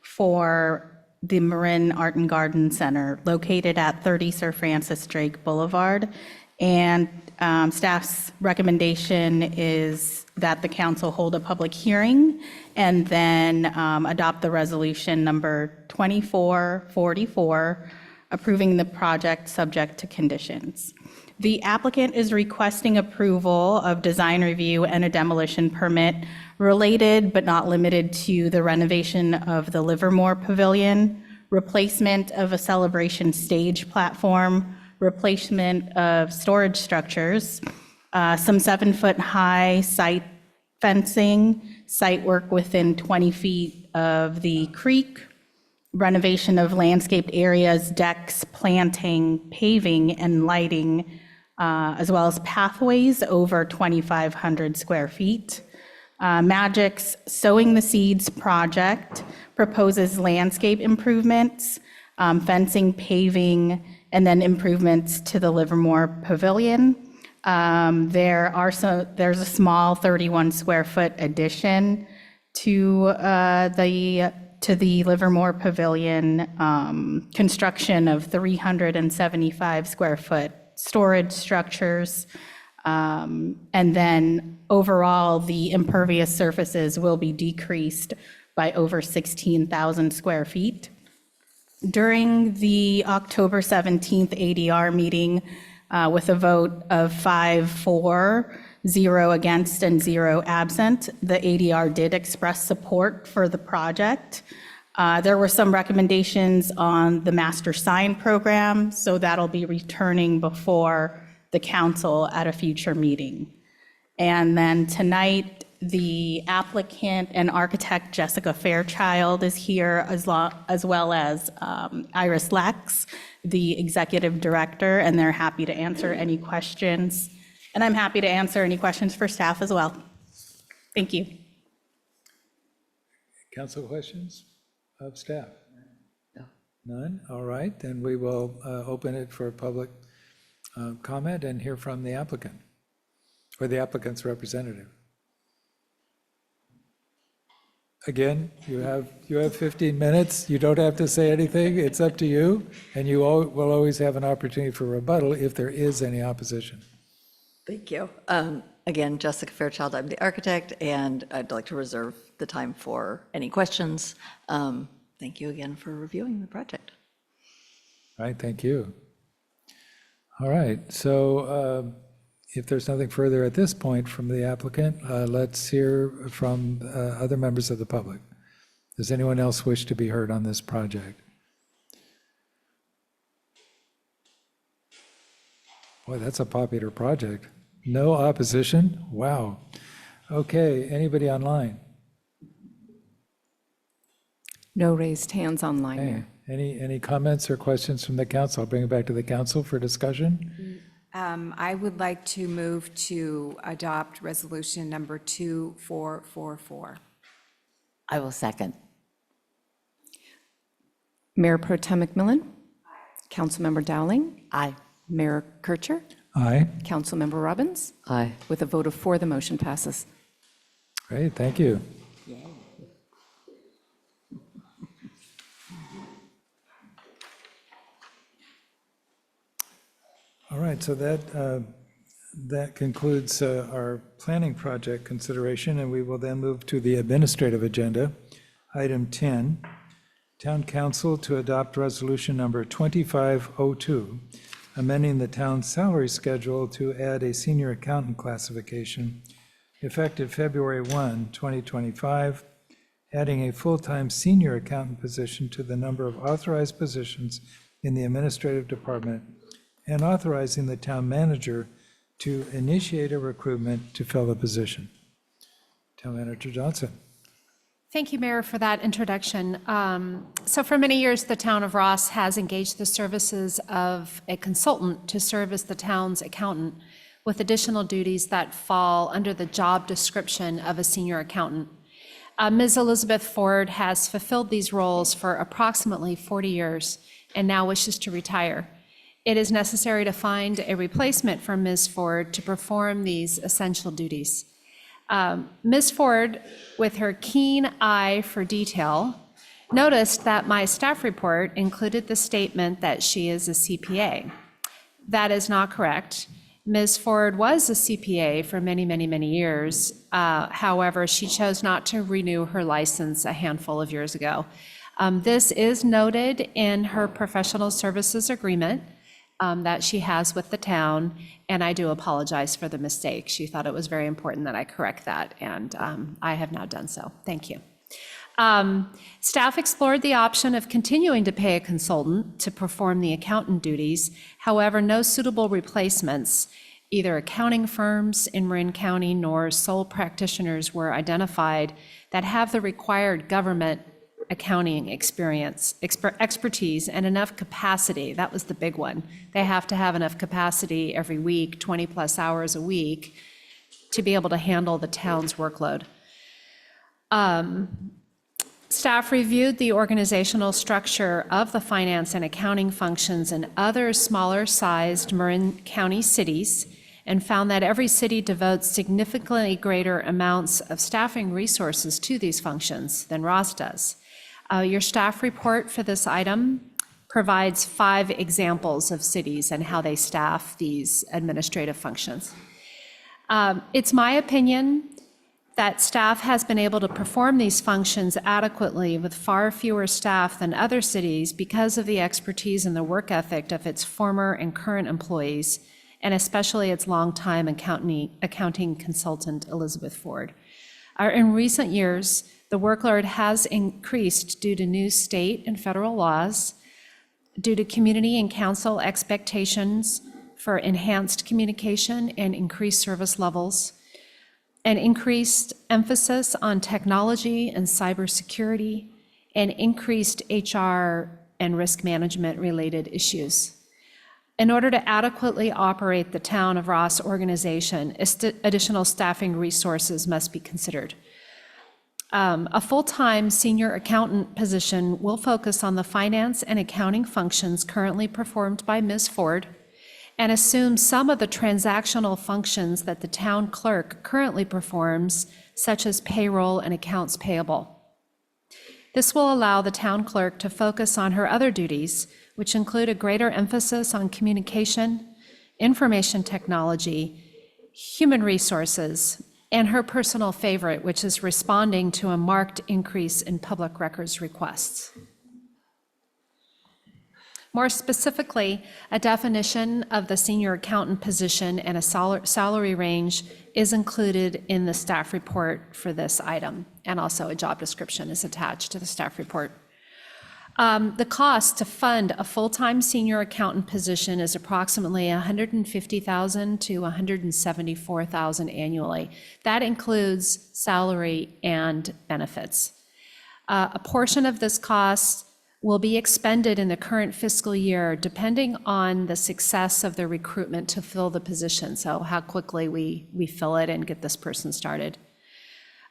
J: for the Marin Art and Garden Center located at 30 Sir Francis Drake Boulevard. And staff's recommendation is that the council hold a public hearing and then adopt the resolution number 2444, approving the project subject to conditions. The applicant is requesting approval of design review and a demolition permit related but not limited to the renovation of the Livermore Pavilion, replacement of a celebration stage platform, replacement of storage structures, some 7-foot-high site fencing, site work within 20 feet of the creek, renovation of landscaped areas, decks, planting, paving, and lighting, as well as pathways over 2,500 square feet. Magic's Sowing the Seeds project proposes landscape improvements, fencing, paving, and then improvements to the Livermore Pavilion. There's a small 31 square foot addition to the Livermore Pavilion, construction of 375 square foot storage structures. And then overall, the impervious surfaces will be decreased by over 16,000 square feet. During the October 17th ADR meeting, with a vote of 5 for, 0 against, and 0 absent, the ADR did express support for the project. There were some recommendations on the master sign program, so that'll be returning before the council at a future meeting. And then tonight, the applicant and architect Jessica Fairchild is here, as well as Iris Lex, the executive director, and they're happy to answer any questions. And I'm happy to answer any questions for staff as well. Thank you.
A: Council questions of staff? None? All right, then we will open it for public comment and hear from the applicant or the applicant's representative. Again, you have 15 minutes. You don't have to say anything. It's up to you. And you will always have an opportunity for rebuttal if there is any opposition.
K: Thank you. Again, Jessica Fairchild, I'm the architect, and I'd like to reserve the time for any questions. Thank you again for reviewing the project.
A: All right, thank you. All right, so if there's nothing further at this point from the applicant, let's hear from other members of the public. Does anyone else wish to be heard on this project? Boy, that's a popular project. No opposition? Wow. Okay, anybody online?
C: No raised hands online,
A: Okay.
C: Mayor.
A: Any comments or questions from the council? I'll bring it back to the council for discussion.
F: I would like to move to adopt resolution number 2444.
G: I will second.
C: Mayor Pro Tem McMillan? Councilmember Dowling?
G: Aye.
C: Mayor Kircher?
A: Aye.
C: Councilmember Robbins?
H: Aye.
C: With a vote of 4, the motion passes.
A: Great, thank you. All right, so that concludes our planning project consideration, and we will then move to the administrative agenda. Item 10, Town Council to adopt resolution number 2502, amending the town salary schedule to add a senior accountant classification effective February 1, 2025, adding a full-time senior accountant position to the number of authorized positions in the administrative department, and authorizing the town manager to initiate a recruitment to fill the position. Town Manager Johnson.
B: Thank you, Mayor, for that introduction. So for many years, the town of Ross has engaged the services of a consultant to serve as the town's accountant with additional duties that fall under the job description of a senior accountant. Ms. Elizabeth Ford has fulfilled these roles for approximately 40 years and now wishes to retire. It is necessary to find a replacement for Ms. Ford to perform these essential duties. Ms. Ford, with her keen eye for detail, noticed that my staff report included the statement that she is a CPA. That is not correct. Ms. Ford was a CPA for many, many, many years. However, she chose not to renew her license a handful of years ago. This is noted in her professional services agreement that she has with the town, and I do apologize for the mistake. She thought it was very important that I correct that, and I have now done so. Thank you. Staff explored the option of continuing to pay a consultant to perform the accountant duties. However, no suitable replacements, either accounting firms in Marin County nor sole practitioners, were identified that have the required government accounting experience, expertise, and enough capacity. That was the big one. They have to have enough capacity every week, 20+ hours a week, to be able to handle the town's workload. Staff reviewed the organizational structure of the finance and accounting functions in other smaller-sized Marin County cities and found that every city devotes significantly greater amounts of staffing resources to these functions than Ross does. Your staff report for this item provides 5 examples of cities and how they staff these administrative functions. It's my opinion that staff has been able to perform these functions adequately with far fewer staff than other cities because of the expertise and the work ethic of its former and current employees, and especially its longtime accounting consultant, Elizabeth Ford. In recent years, the workload has increased due to new state and federal laws, due to community and council expectations for enhanced communication and increased service levels, an increased emphasis on technology and cybersecurity, and increased HR and risk management related issues. In order to adequately operate the Town of Ross organization, additional staffing resources must be considered. A full-time senior accountant position will focus on the finance and accounting functions currently performed by Ms. Ford and assume some of the transactional functions that the town clerk currently performs, such as payroll and accounts payable. This will allow the town clerk to focus on her other duties, which include a greater emphasis on communication, information technology, human resources, and her personal favorite, which is responding to a marked increase in public records requests. More specifically, a definition of the senior accountant position and a salary range is included in the staff report for this item, and also a job description is attached to the staff report. The cost to fund a full-time senior accountant position is approximately $150,000 to $174,000 annually. That includes salary and benefits. A portion of this cost will be expended in the current fiscal year, depending on the success of the recruitment to fill the position, so how quickly we fill it and get this person started.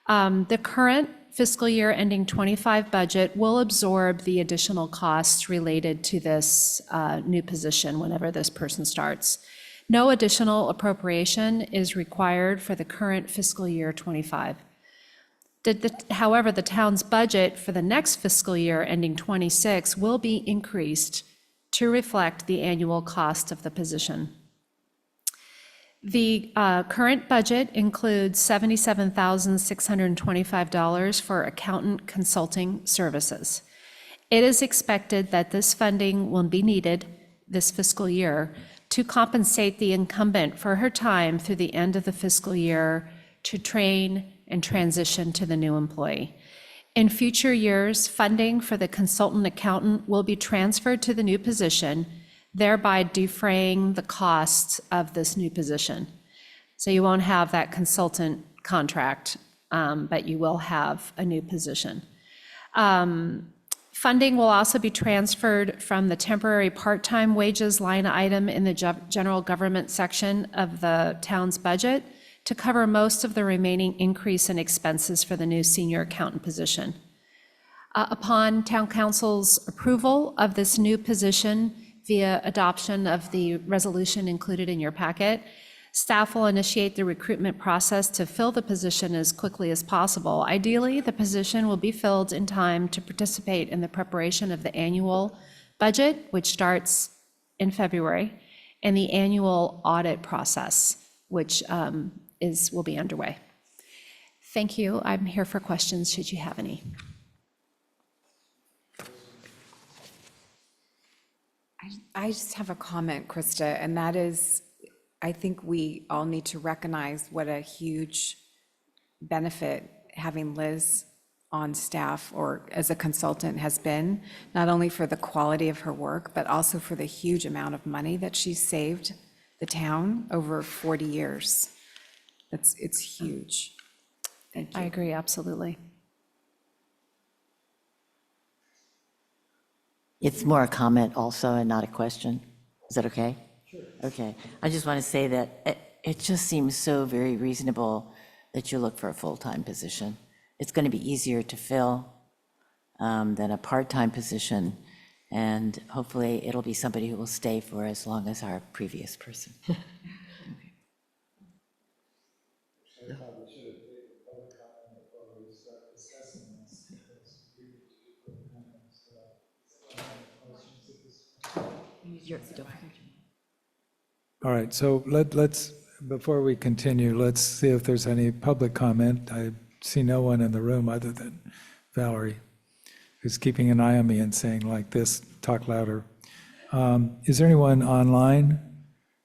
B: The current fiscal year ending 25 budget will absorb the additional costs related to this new position whenever this person starts. No additional appropriation is required for the current fiscal year 25. However, the town's budget for the next fiscal year ending 26 will be increased to reflect the annual cost of the position. The current budget includes $77,625 for accountant consulting services. It is expected that this funding will be needed this fiscal year to compensate the incumbent for her time through the end of the fiscal year to train and transition to the new employee. In future years, funding for the consultant accountant will be transferred to the new position, thereby defraying the costs of this new position. So you won't have that consultant contract, but you will have a new position. Funding will also be transferred from the temporary part-time wages line item in the general government section of the town's budget to cover most of the remaining increase in expenses for the new senior accountant position. Upon town council's approval of this new position via adoption of the resolution included in your packet, staff will initiate the recruitment process to fill the position as quickly as possible. Ideally, the position will be filled in time to participate in the preparation of the annual budget, which starts in February, and the annual audit process, which will be underway. Thank you. I'm here for questions, should you have any.
F: I just have a comment, Krista, and that is, I think we all need to recognize what a huge benefit having Liz on staff or as a consultant has been, not only for the quality of her work, but also for the huge amount of money that she's saved the town over 40 years. It's huge. Thank you.
B: I agree, absolutely.
L: It's more a comment also and not a question. Is that okay? Sure. Okay. I just want to say that it just seems so very reasonable that you look for a full-time position. It's going to be easier to fill than a part-time position, and hopefully it'll be somebody who will stay for as long as our previous person.
A: All right, so let's, before we continue, let's see if there's any public comment. I see no one in the room other than Valerie, who's keeping an eye on me and saying like this, talk louder. Is there anyone online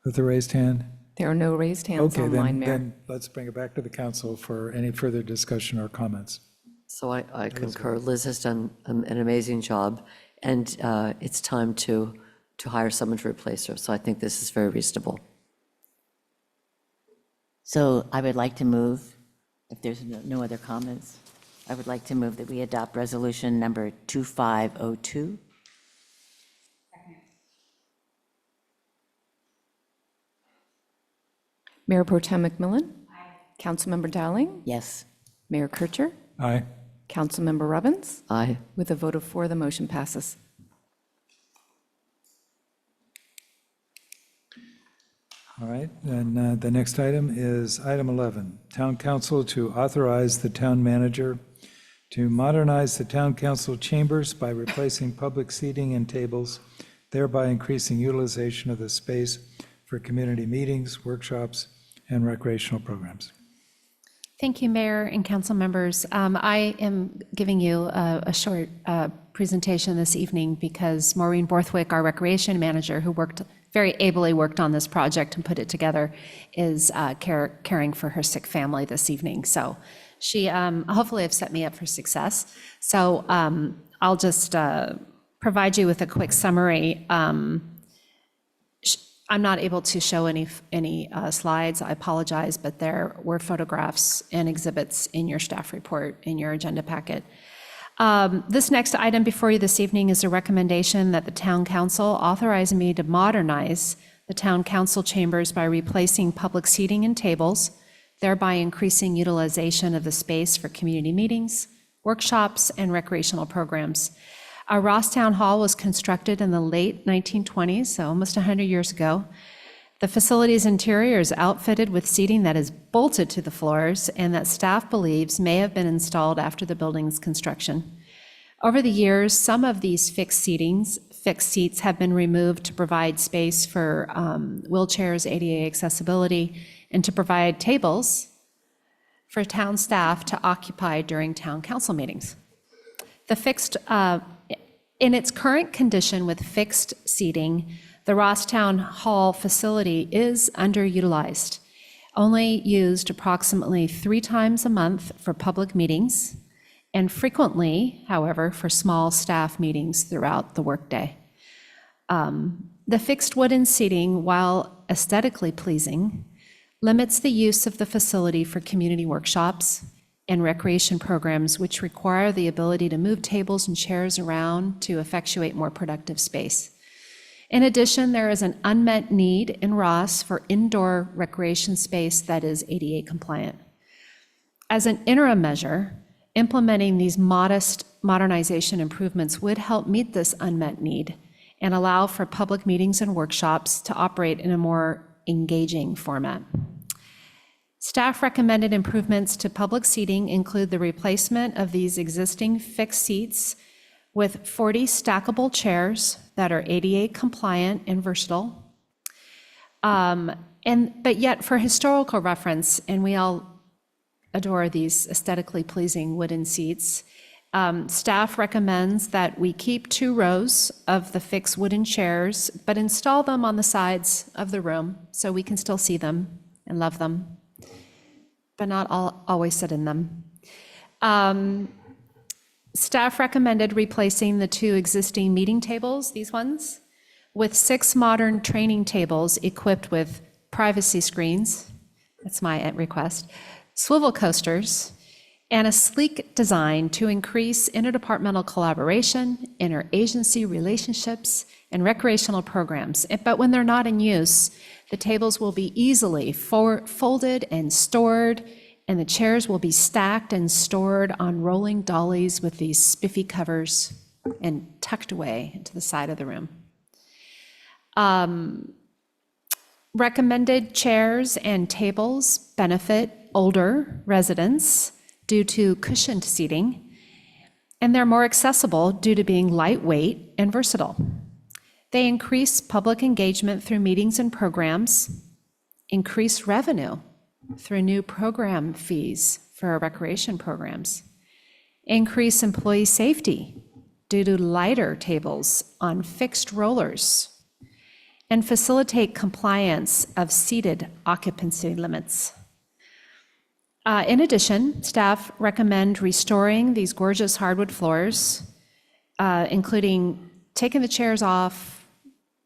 A: with a raised hand?
C: There are no raised hands
A: Okay,
C: online, Mayor.
A: then let's bring it back to the council for any further discussion or comments.
H: So I concur. Liz has done an amazing job, and it's time to hire someone to replace her. So I think this is very reasonable.
L: So I would like to move, if there's no other comments, I would like to move that we adopt resolution number 2502.
C: Mayor Pro Tem McMillan? Aye. Councilmember Dowling?
L: Yes.
C: Mayor Kircher?
A: Aye.
C: Councilmember Robbins?
H: Aye.
C: With a vote of 4, the motion passes.
A: All right, and the next item is item 11, Town Council to authorize the town manager to modernize the town council chambers by replacing public seating and tables, thereby increasing utilization of the space for community meetings, workshops, and recreational programs.
B: Thank you, Mayor and council members. I am giving you a short presentation this evening because Maureen Borthwick, our recreation manager, who very ably worked on this project and put it together, is caring for her sick family this evening. So she hopefully have set me up for success. So I'll just provide you with a quick summary. I'm not able to show any slides. I apologize, but there were photographs and exhibits in your staff report, in your agenda packet. This next item before you this evening is a recommendation that the town council authorize me to modernize the town council chambers by replacing public seating and tables, thereby increasing utilization of the space for community meetings, workshops, and recreational programs. Ross Town Hall was constructed in the late 1920s, so almost 100 years ago. The facility's interior is outfitted with seating that is bolted to the floors and that staff believes may have been installed after the building's construction. Over the years, some of these fixed seats have been removed to provide space for wheelchairs, ADA accessibility, and to provide tables for town staff to occupy during town council meetings. In its current condition with fixed seating, the Ross Town Hall facility is underutilized. only used approximately 3 times a month for public meetings, and frequently, however, for small staff meetings throughout the workday. The fixed wooden seating, while aesthetically pleasing, limits the use of the facility for community workshops and recreation programs, which require the ability to move tables and chairs around to effectuate more productive space. In addition, there is an unmet need in Ross for indoor recreation space that is ADA compliant. As an interim measure, implementing these modest modernization improvements would help meet this unmet need and allow for public meetings and workshops to operate in a more engaging format. Staff recommended improvements to public seating include the replacement of these existing fixed seats with 40 stackable chairs that are ADA compliant and versatile. But yet for historical reference, and we all adore these aesthetically pleasing wooden seats, staff recommends that we keep 2 rows of the fixed wooden chairs, but install them on the sides of the room so we can still see them and love them, but not always sit in them. Staff recommended replacing the 2 existing meeting tables, these ones, with 6 modern training tables equipped with privacy screens, that's my request, swivel coasters, and a sleek design to increase interdepartmental collaboration, interagency relationships, and recreational programs. But when they're not in use, the tables will be easily folded and stored, and the chairs will be stacked and stored on rolling dollies with these spiffy covers and tucked away into the side of the room. Recommended chairs and tables benefit older residents due to cushioned seating, and they're more accessible due to being lightweight and versatile. They increase public engagement through meetings and programs, increase revenue through new program fees for our recreation programs, increase employee safety due to lighter tables on fixed rollers, and facilitate compliance of seated occupancy limits. In addition, staff recommend restoring these gorgeous hardwood floors, including taking the chairs off,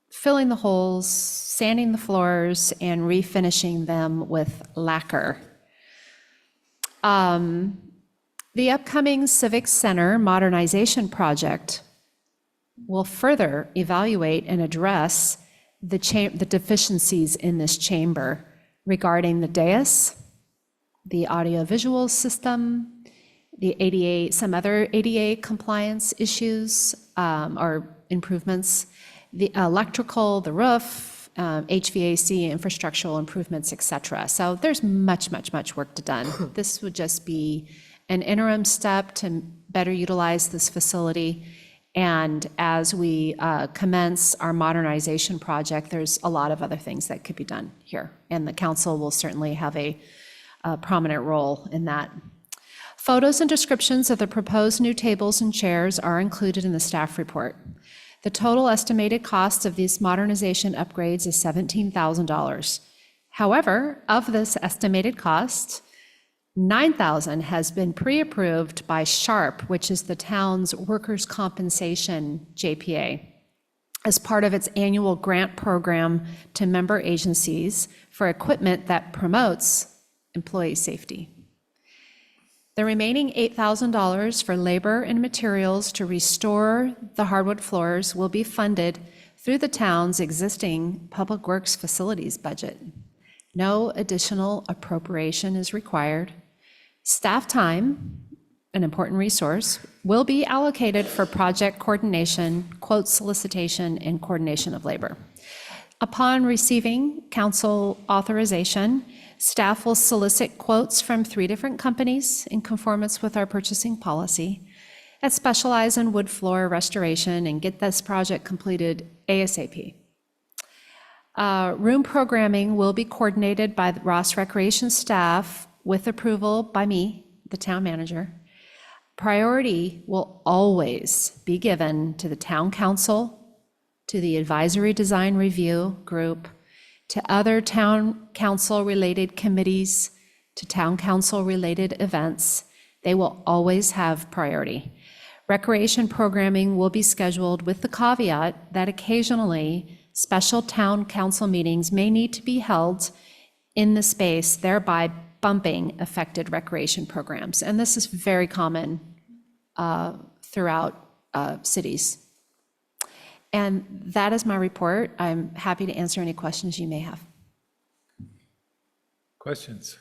B: filling the holes, sanding the floors, and refinishing them with lacquer. The upcoming Civic Center modernization project will further evaluate and address the deficiencies in this chamber regarding the dais, the audiovisual system, the ADA, some other ADA compliance issues or improvements, the electrical, the roof, HVAC, infrastructural improvements, et cetera. So there's much, much, much work to done. This would just be an interim step to better utilize this facility. And as we commence our modernization project, there's a lot of other things that could be done here. And the council will certainly have a prominent role in that. Photos and descriptions of the proposed new tables and chairs are included in the staff report. The total estimated cost of these modernization upgrades is $17,000. However, of this estimated cost, $9,000 has been pre-approved by SHARP, which is the town's workers' compensation JPA, as part of its annual grant program to member agencies for equipment that promotes employee safety. The remaining $8,000 for labor and materials to restore the hardwood floors will be funded through the town's existing public works facilities budget. No additional appropriation is required. Staff time, an important resource, will be allocated for project coordination, quote solicitation, and coordination of labor. Upon receiving council authorization, staff will solicit quotes from 3 different companies in conformance with our purchasing policy that specialize in wood floor restoration and get this project completed ASAP. Room programming will be coordinated by the Ross Recreation staff with approval by me, the town manager. Priority will always be given to the town council, to the advisory design review group, to other town council-related committees, to town council-related events. They will always have priority. Recreation programming will be scheduled with the caveat that occasionally special town council meetings may need to be held in the space, thereby bumping affected recreation programs. And this is very common throughout cities. And that is my report. I'm happy to answer any questions you may have.
A: Questions?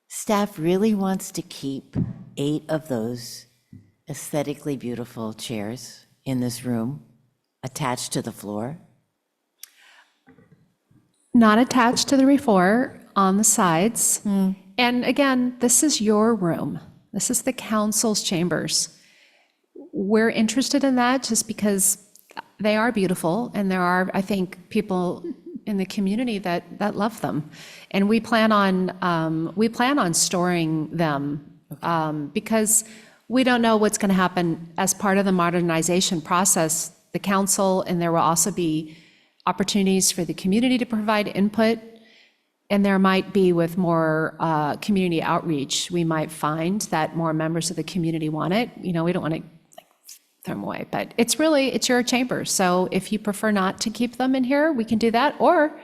L: Staff really wants to keep 8 of those aesthetically beautiful chairs in this room attached to the floor.
B: Not attached to the floor, on the sides. And again, this is your room. This is the council's chambers. We're interested in that just because they are beautiful, and there are, I think, people in the community that love them. And we plan on storing them because we don't know what's going to happen as part of the modernization process. The council, and there will also be opportunities for the community to provide input. And there might be, with more community outreach, we might find that more members of the community want it. You know, we don't want to throw them away, but it's your chamber. So if you prefer not to keep them in here, we can do that, or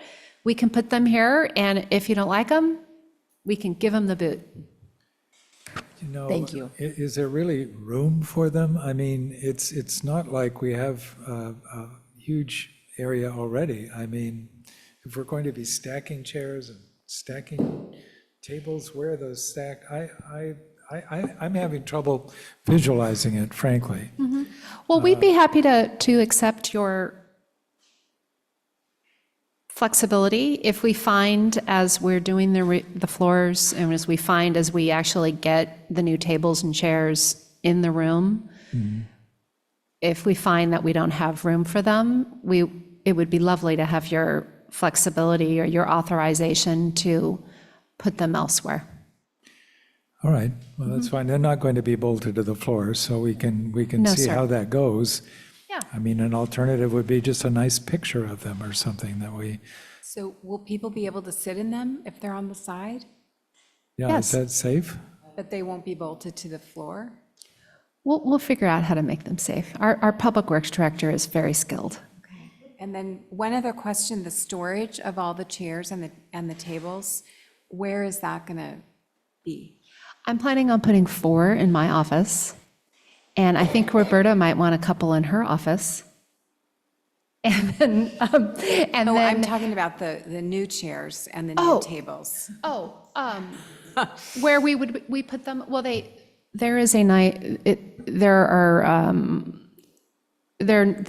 B: we can put them here, and if you don't like them, we can give them the boot.
A: You know,
L: Thank you.
A: Is there really room for them? I mean, it's not like we have a huge area already. I mean, if we're going to be stacking chairs and stacking tables, where are those stacked? I'm having trouble visualizing it, frankly.
B: Well, we'd be happy to accept your flexibility if we find, as we're doing the floors, and as we actually get the new tables and chairs in the room, if we find that we don't have room for them, it would be lovely to have your flexibility or your authorization to put them elsewhere.
A: All right, well, that's fine. They're not going to be bolted to the floor, so we can
B: No,
A: see
B: sir.
A: how that goes.
B: Yeah.
A: I mean, an alternative would be just a nice picture of them or something that we,
F: So will people be able to sit in them if they're on the side,
A: yeah,
B: Yes.
A: is that safe?
F: but they won't be bolted to the floor?
B: We'll figure out how to make them safe. Our public works director is very skilled.
F: And then one other question, the storage of all the chairs and the tables, where is that going to be?
B: I'm planning on putting 4 in my office, and I think Roberta might want a couple in her office. And then,
F: Oh, I'm talking about the new chairs and the new tables.
B: where we put them, well, there is a night, there are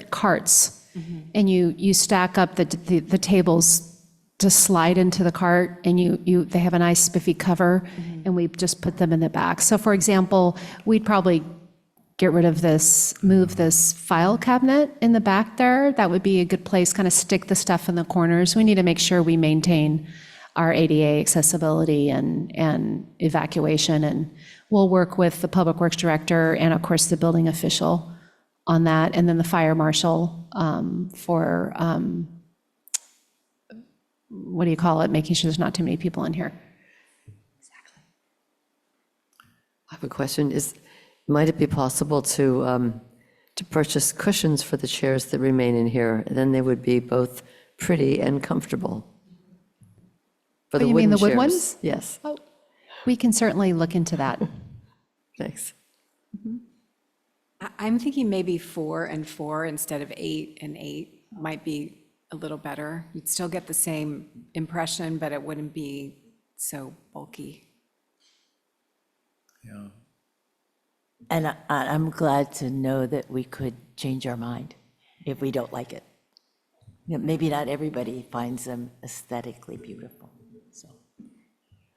B: carts, and you stack up the tables to slide into the cart, and they have a nice spiffy cover, and we just put them in the back. So for example, we'd probably get rid of move this file cabinet in the back there. That would be a good place, kind of stick the stuff in the corners. We need to make sure we maintain our ADA accessibility and evacuation, and we'll work with the Public Works Director and, of course, the building official on that, and then the fire marshal for, what do you call it, making sure there's not too many people in here.
H: I have a question. Might it be possible to purchase cushions for the chairs that remain in here? Then they would be both pretty and comfortable. For
B: Oh, you mean the wood
H: chairs.
B: ones?
H: Yes,
B: Oh, we can certainly look into that.
H: thanks.
F: I'm thinking maybe 4 and 4 instead of 8 and 8 might be a little better. You'd still get the same impression, but it wouldn't be so bulky.
A: Yeah.
L: And I'm glad to know that we could change our mind if we don't like it. You know, maybe not everybody finds them aesthetically beautiful, so.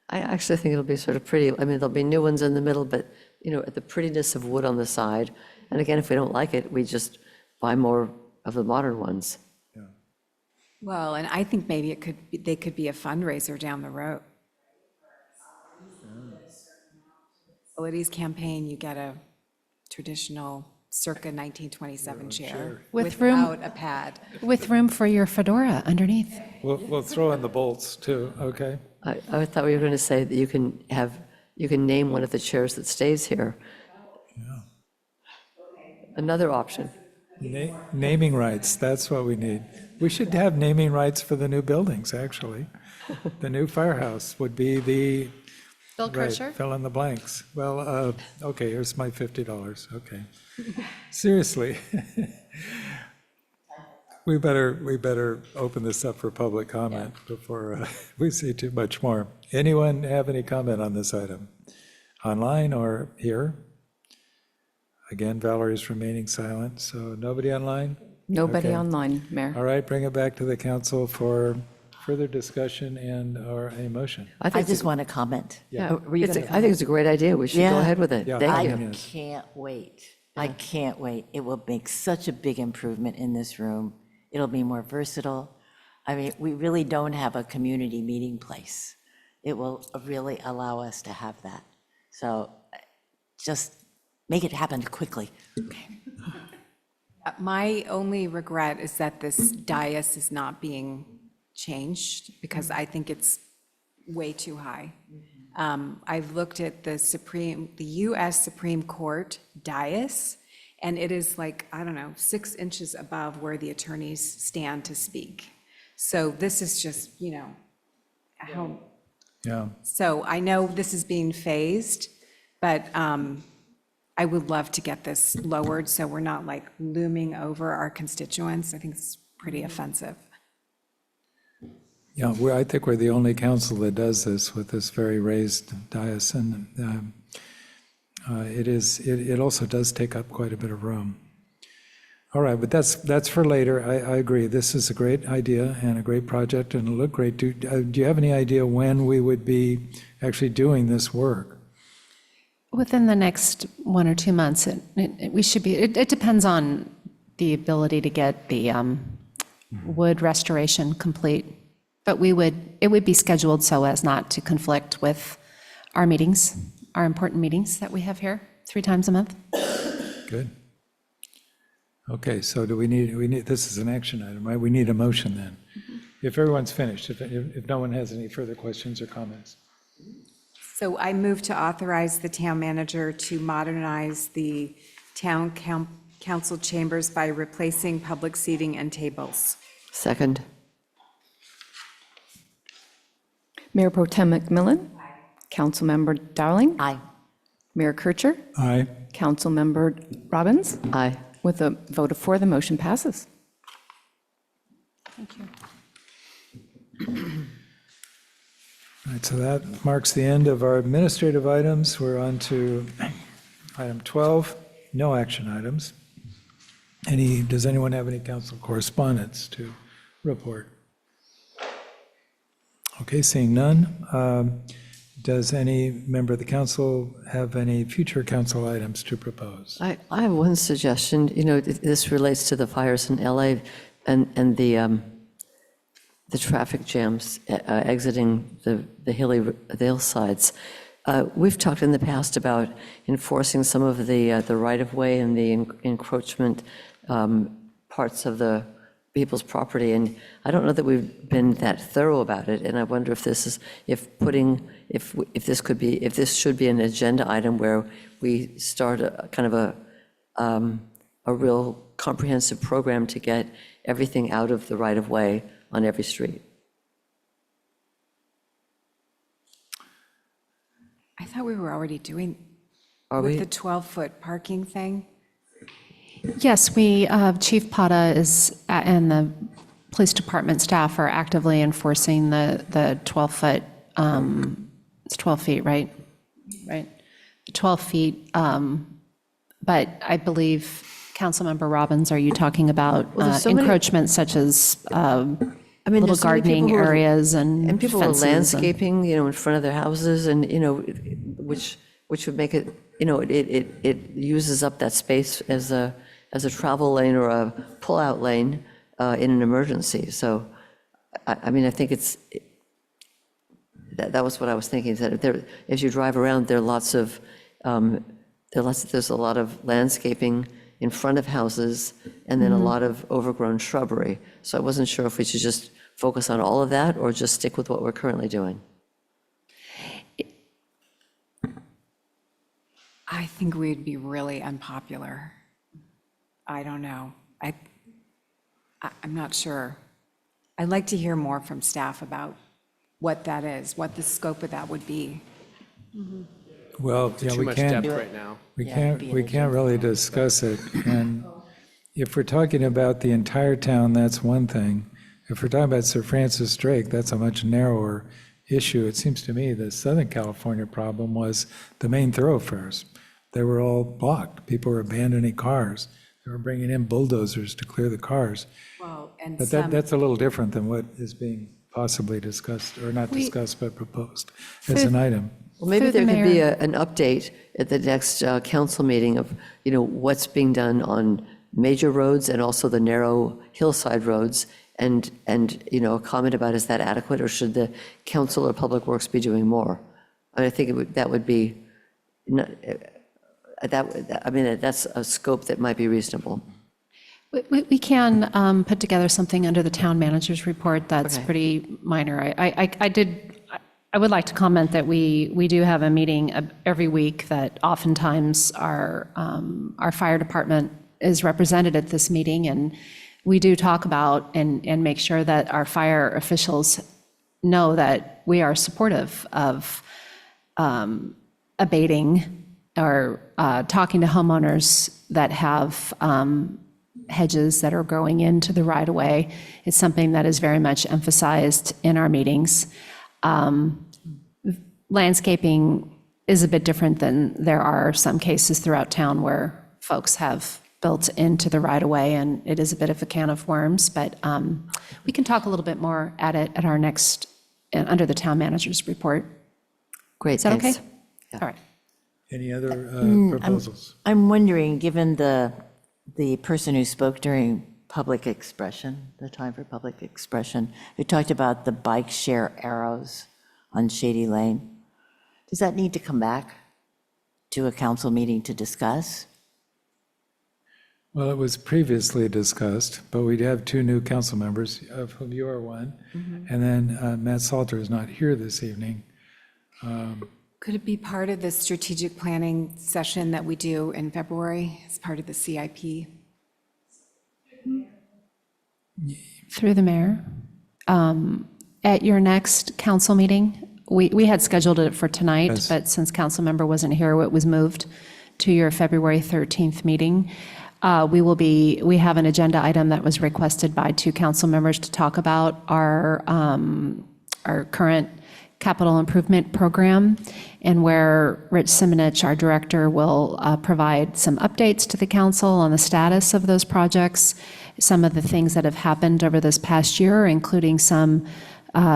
H: I actually think it'll be sort of pretty. I mean, there'll be new ones in the middle, but, the prettiness of wood on the side. And again, if we don't like it, we just buy more of the modern ones.
F: Well, and I think maybe they could be a fundraiser down the road. Facilities campaign, you get a traditional circa 1927 chair
B: With room-
F: without a pad.
B: With room for your fedora underneath.
A: We'll throw in the bolts too, okay?
H: I thought we were going to say that you can name one of the chairs that stays here. Another option.
A: Naming rights, that's what we need. We should have naming rights for the new buildings, actually. The new firehouse would be the,
B: Bill
A: right,
B: Kircher?
A: fill in the blanks. Well, okay, here's my $50, okay. Seriously. We better open this up for public comment before we say too much more. Anyone have any comment on this item? Online or here? Again, Valerie's remaining silent, so nobody online?
C: Nobody
A: Okay.
C: online, Mayor.
A: All right, bring it back to the council for further discussion and/or a motion.
H: I
L: I
H: think
L: just want to comment.
A: Yeah.
L: Were you
H: it's
L: gonna
H: I think it's a great idea. We should go
L: Yeah.
H: ahead with it.
A: Yeah.
H: Thank
L: I
H: you.
A: Yes.
L: can't wait. I can't wait. It will make such a big improvement in this room. It'll be more versatile. I mean, we really don't have a community meeting place. It will really allow us to have that. So just make it happen quickly.
F: My only regret is that this dais is not being changed because I think it's way too high. I've looked at the US Supreme Court dais, and it is like, I don't know, 6 inches above where the attorneys stand to speak. So this is just, how,
A: Yeah,
F: so I know this is being phased, but I would love to get this lowered so we're not like looming over our constituents. I think it's pretty offensive.
A: yeah, I think we're the only council that does this with this very raised dais, and it also does take up quite a bit of room. All right, but that's for later. I agree. This is a great idea and a great project, and it'll look great. Do you have any idea when we would be actually doing this work?
B: Within the next 1 or 2 months, we should be, it depends on the ability to get the wood restoration complete. But it would be scheduled so as not to conflict with our meetings, our important meetings that we have here 3 times a month.
A: Good. Okay, so do we need, this is an action item, right? We need a motion then. If everyone's finished, if no one has any further questions or comments.
F: So I move to authorize the town manager to modernize the town council chambers by replacing public seating and tables.
H: Second.
C: Mayor Pro Tem McMillan. Councilmember Dowling.
L: Aye.
C: Mayor Kircher.
A: Aye.
C: Councilmember Robbins.
H: Aye.
C: With a vote of 4, the motion passes.
B: Thank you.
A: All right, so that marks the end of our administrative items. We're on to item 12, no action items. Does anyone have any council correspondence to report? Okay, seeing none. Does any member of the council have any future council items to propose?
H: I have one suggestion. This relates to the fires in LA and the traffic jams exiting the hillsides. We've talked in the past about enforcing some of the right-of-way and the encroachment parts of the people's property, and I don't know that we've been that thorough about it. And I wonder if this should be an agenda item where we start a kind of a real comprehensive program to get everything out of the right-of-way on every street.
F: I thought we were already doing,
H: Are
F: with
H: we?
F: the 12-foot parking thing.
B: Yes, Chief Pata and the police department staff are actively enforcing the 12-foot, it's 12 feet, right? Right, 12 feet. But I believe, Councilmember Robbins, are you talking about
H: Well, there's so many-
B: encroachments such as
H: There's
B: little
H: so many people
B: gardening
H: who are-
B: areas and
H: And people are
B: fences and-
H: landscaping, in front of their houses, and, which would make it, it uses up that space as a travel lane or a pull-out lane in an emergency. So, I think that was what I was thinking, that as you drive around, there's a lot of landscaping in front of houses, and then a lot of overgrown shrubbery. So I wasn't sure if we should just focus on all of that or just stick with what we're currently doing.
F: I think we'd be really unpopular. I don't know. I'm not sure. I'd like to hear more from staff about what that is, what the scope of that would be.
A: Well, yeah,
D: Too
A: we
D: much depth
A: can't,
D: right now.
A: we
L: Yeah,
A: can't,
L: be
A: we
L: an
A: can't really discuss it. And if we're talking about the entire town, that's one thing. If we're talking about Sir Francis Drake, that's a much narrower issue. It seems to me the Southern California problem was the main thoroughfares. They were all blocked. People were abandoning cars. They were bringing in bulldozers to clear the cars.
F: Well, and
A: But that's a little different than what is being possibly discussed, or not discussed, but proposed as an item.
H: Well, maybe
B: Through the
H: there could be
B: mayor.
H: an update at the next council meeting of, what's being done on major roads and also the narrow hillside roads, and a comment about, is that adequate, or should the council or Public Works be doing more? I think that would be, that's a scope that might be reasonable.
B: We can put together something under the town manager's report that's
H: Okay.
B: pretty minor. I would like to comment that we do have a meeting every week that oftentimes our fire department is represented at this meeting, and we do talk about and make sure that our fire officials know that we are supportive of abating or talking to homeowners that have hedges that are growing into the right-of-way. It's something that is very much emphasized in our meetings. Landscaping is a bit different than there are some cases throughout town where folks have built into the right-of-way, and it is a bit of a can of worms, but we can talk a little bit more at it at our next, under the town manager's report.
H: Great,
B: Is that okay?
H: thanks.
B: All right.
A: Any other proposals?
L: I'm wondering, given the person who spoke during public expression, the time for public expression, who talked about the bike share arrows on Shady Lane, does that need to come back to a council meeting to discuss?
A: Well, it was previously discussed, but we have two new council members, of whom you are one. And then Matt Salter is not here this evening.
F: Could it be part of the strategic planning session that we do in February as part of the CIP?
B: Through the mayor, at your next council meeting, we had scheduled it for tonight,
A: Yes.
B: but since council member wasn't here, it was moved to your February 13th meeting. We have an agenda item that was requested by two council members to talk about our current capital improvement program, and where Rich Simonich, our director, will provide some updates to the council on the status of those projects, some of the things that have happened over this past year, including some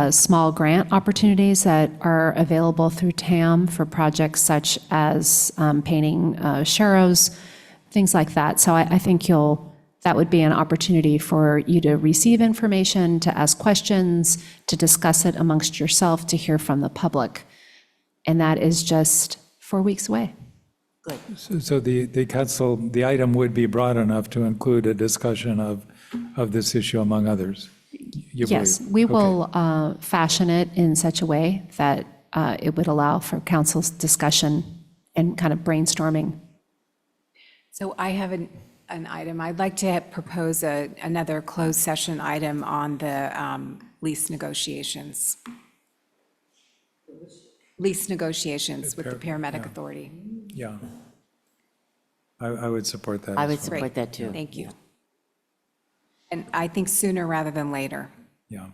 B: small grant opportunities that are available through TAM for projects such as painting sharrows, things like that. So I think that would be an opportunity for you to receive information, to ask questions, to discuss it amongst yourself, to hear from the public. And that is just 4 weeks away.
A: So the council, the item would be broad enough to include a discussion of this issue among others, you believe?
B: Yes, we
A: Okay.
B: will fashion it in such a way that it would allow for council's discussion and kind of brainstorming.
F: So I have an item. I'd like to propose another closed session item on the lease negotiations. Lease negotiations with the paramedic authority.
A: Yeah. I would support that.
L: I
A: as
L: would
A: well.
L: support that too.
F: Thank you. And I think sooner rather than later.
A: Yeah.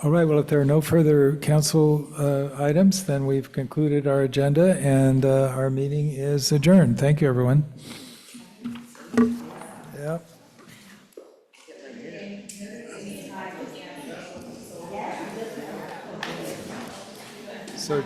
A: All right, well, if there are no further council items, then we've concluded our agenda, and our meeting is adjourned. Thank you, everyone. Yep. So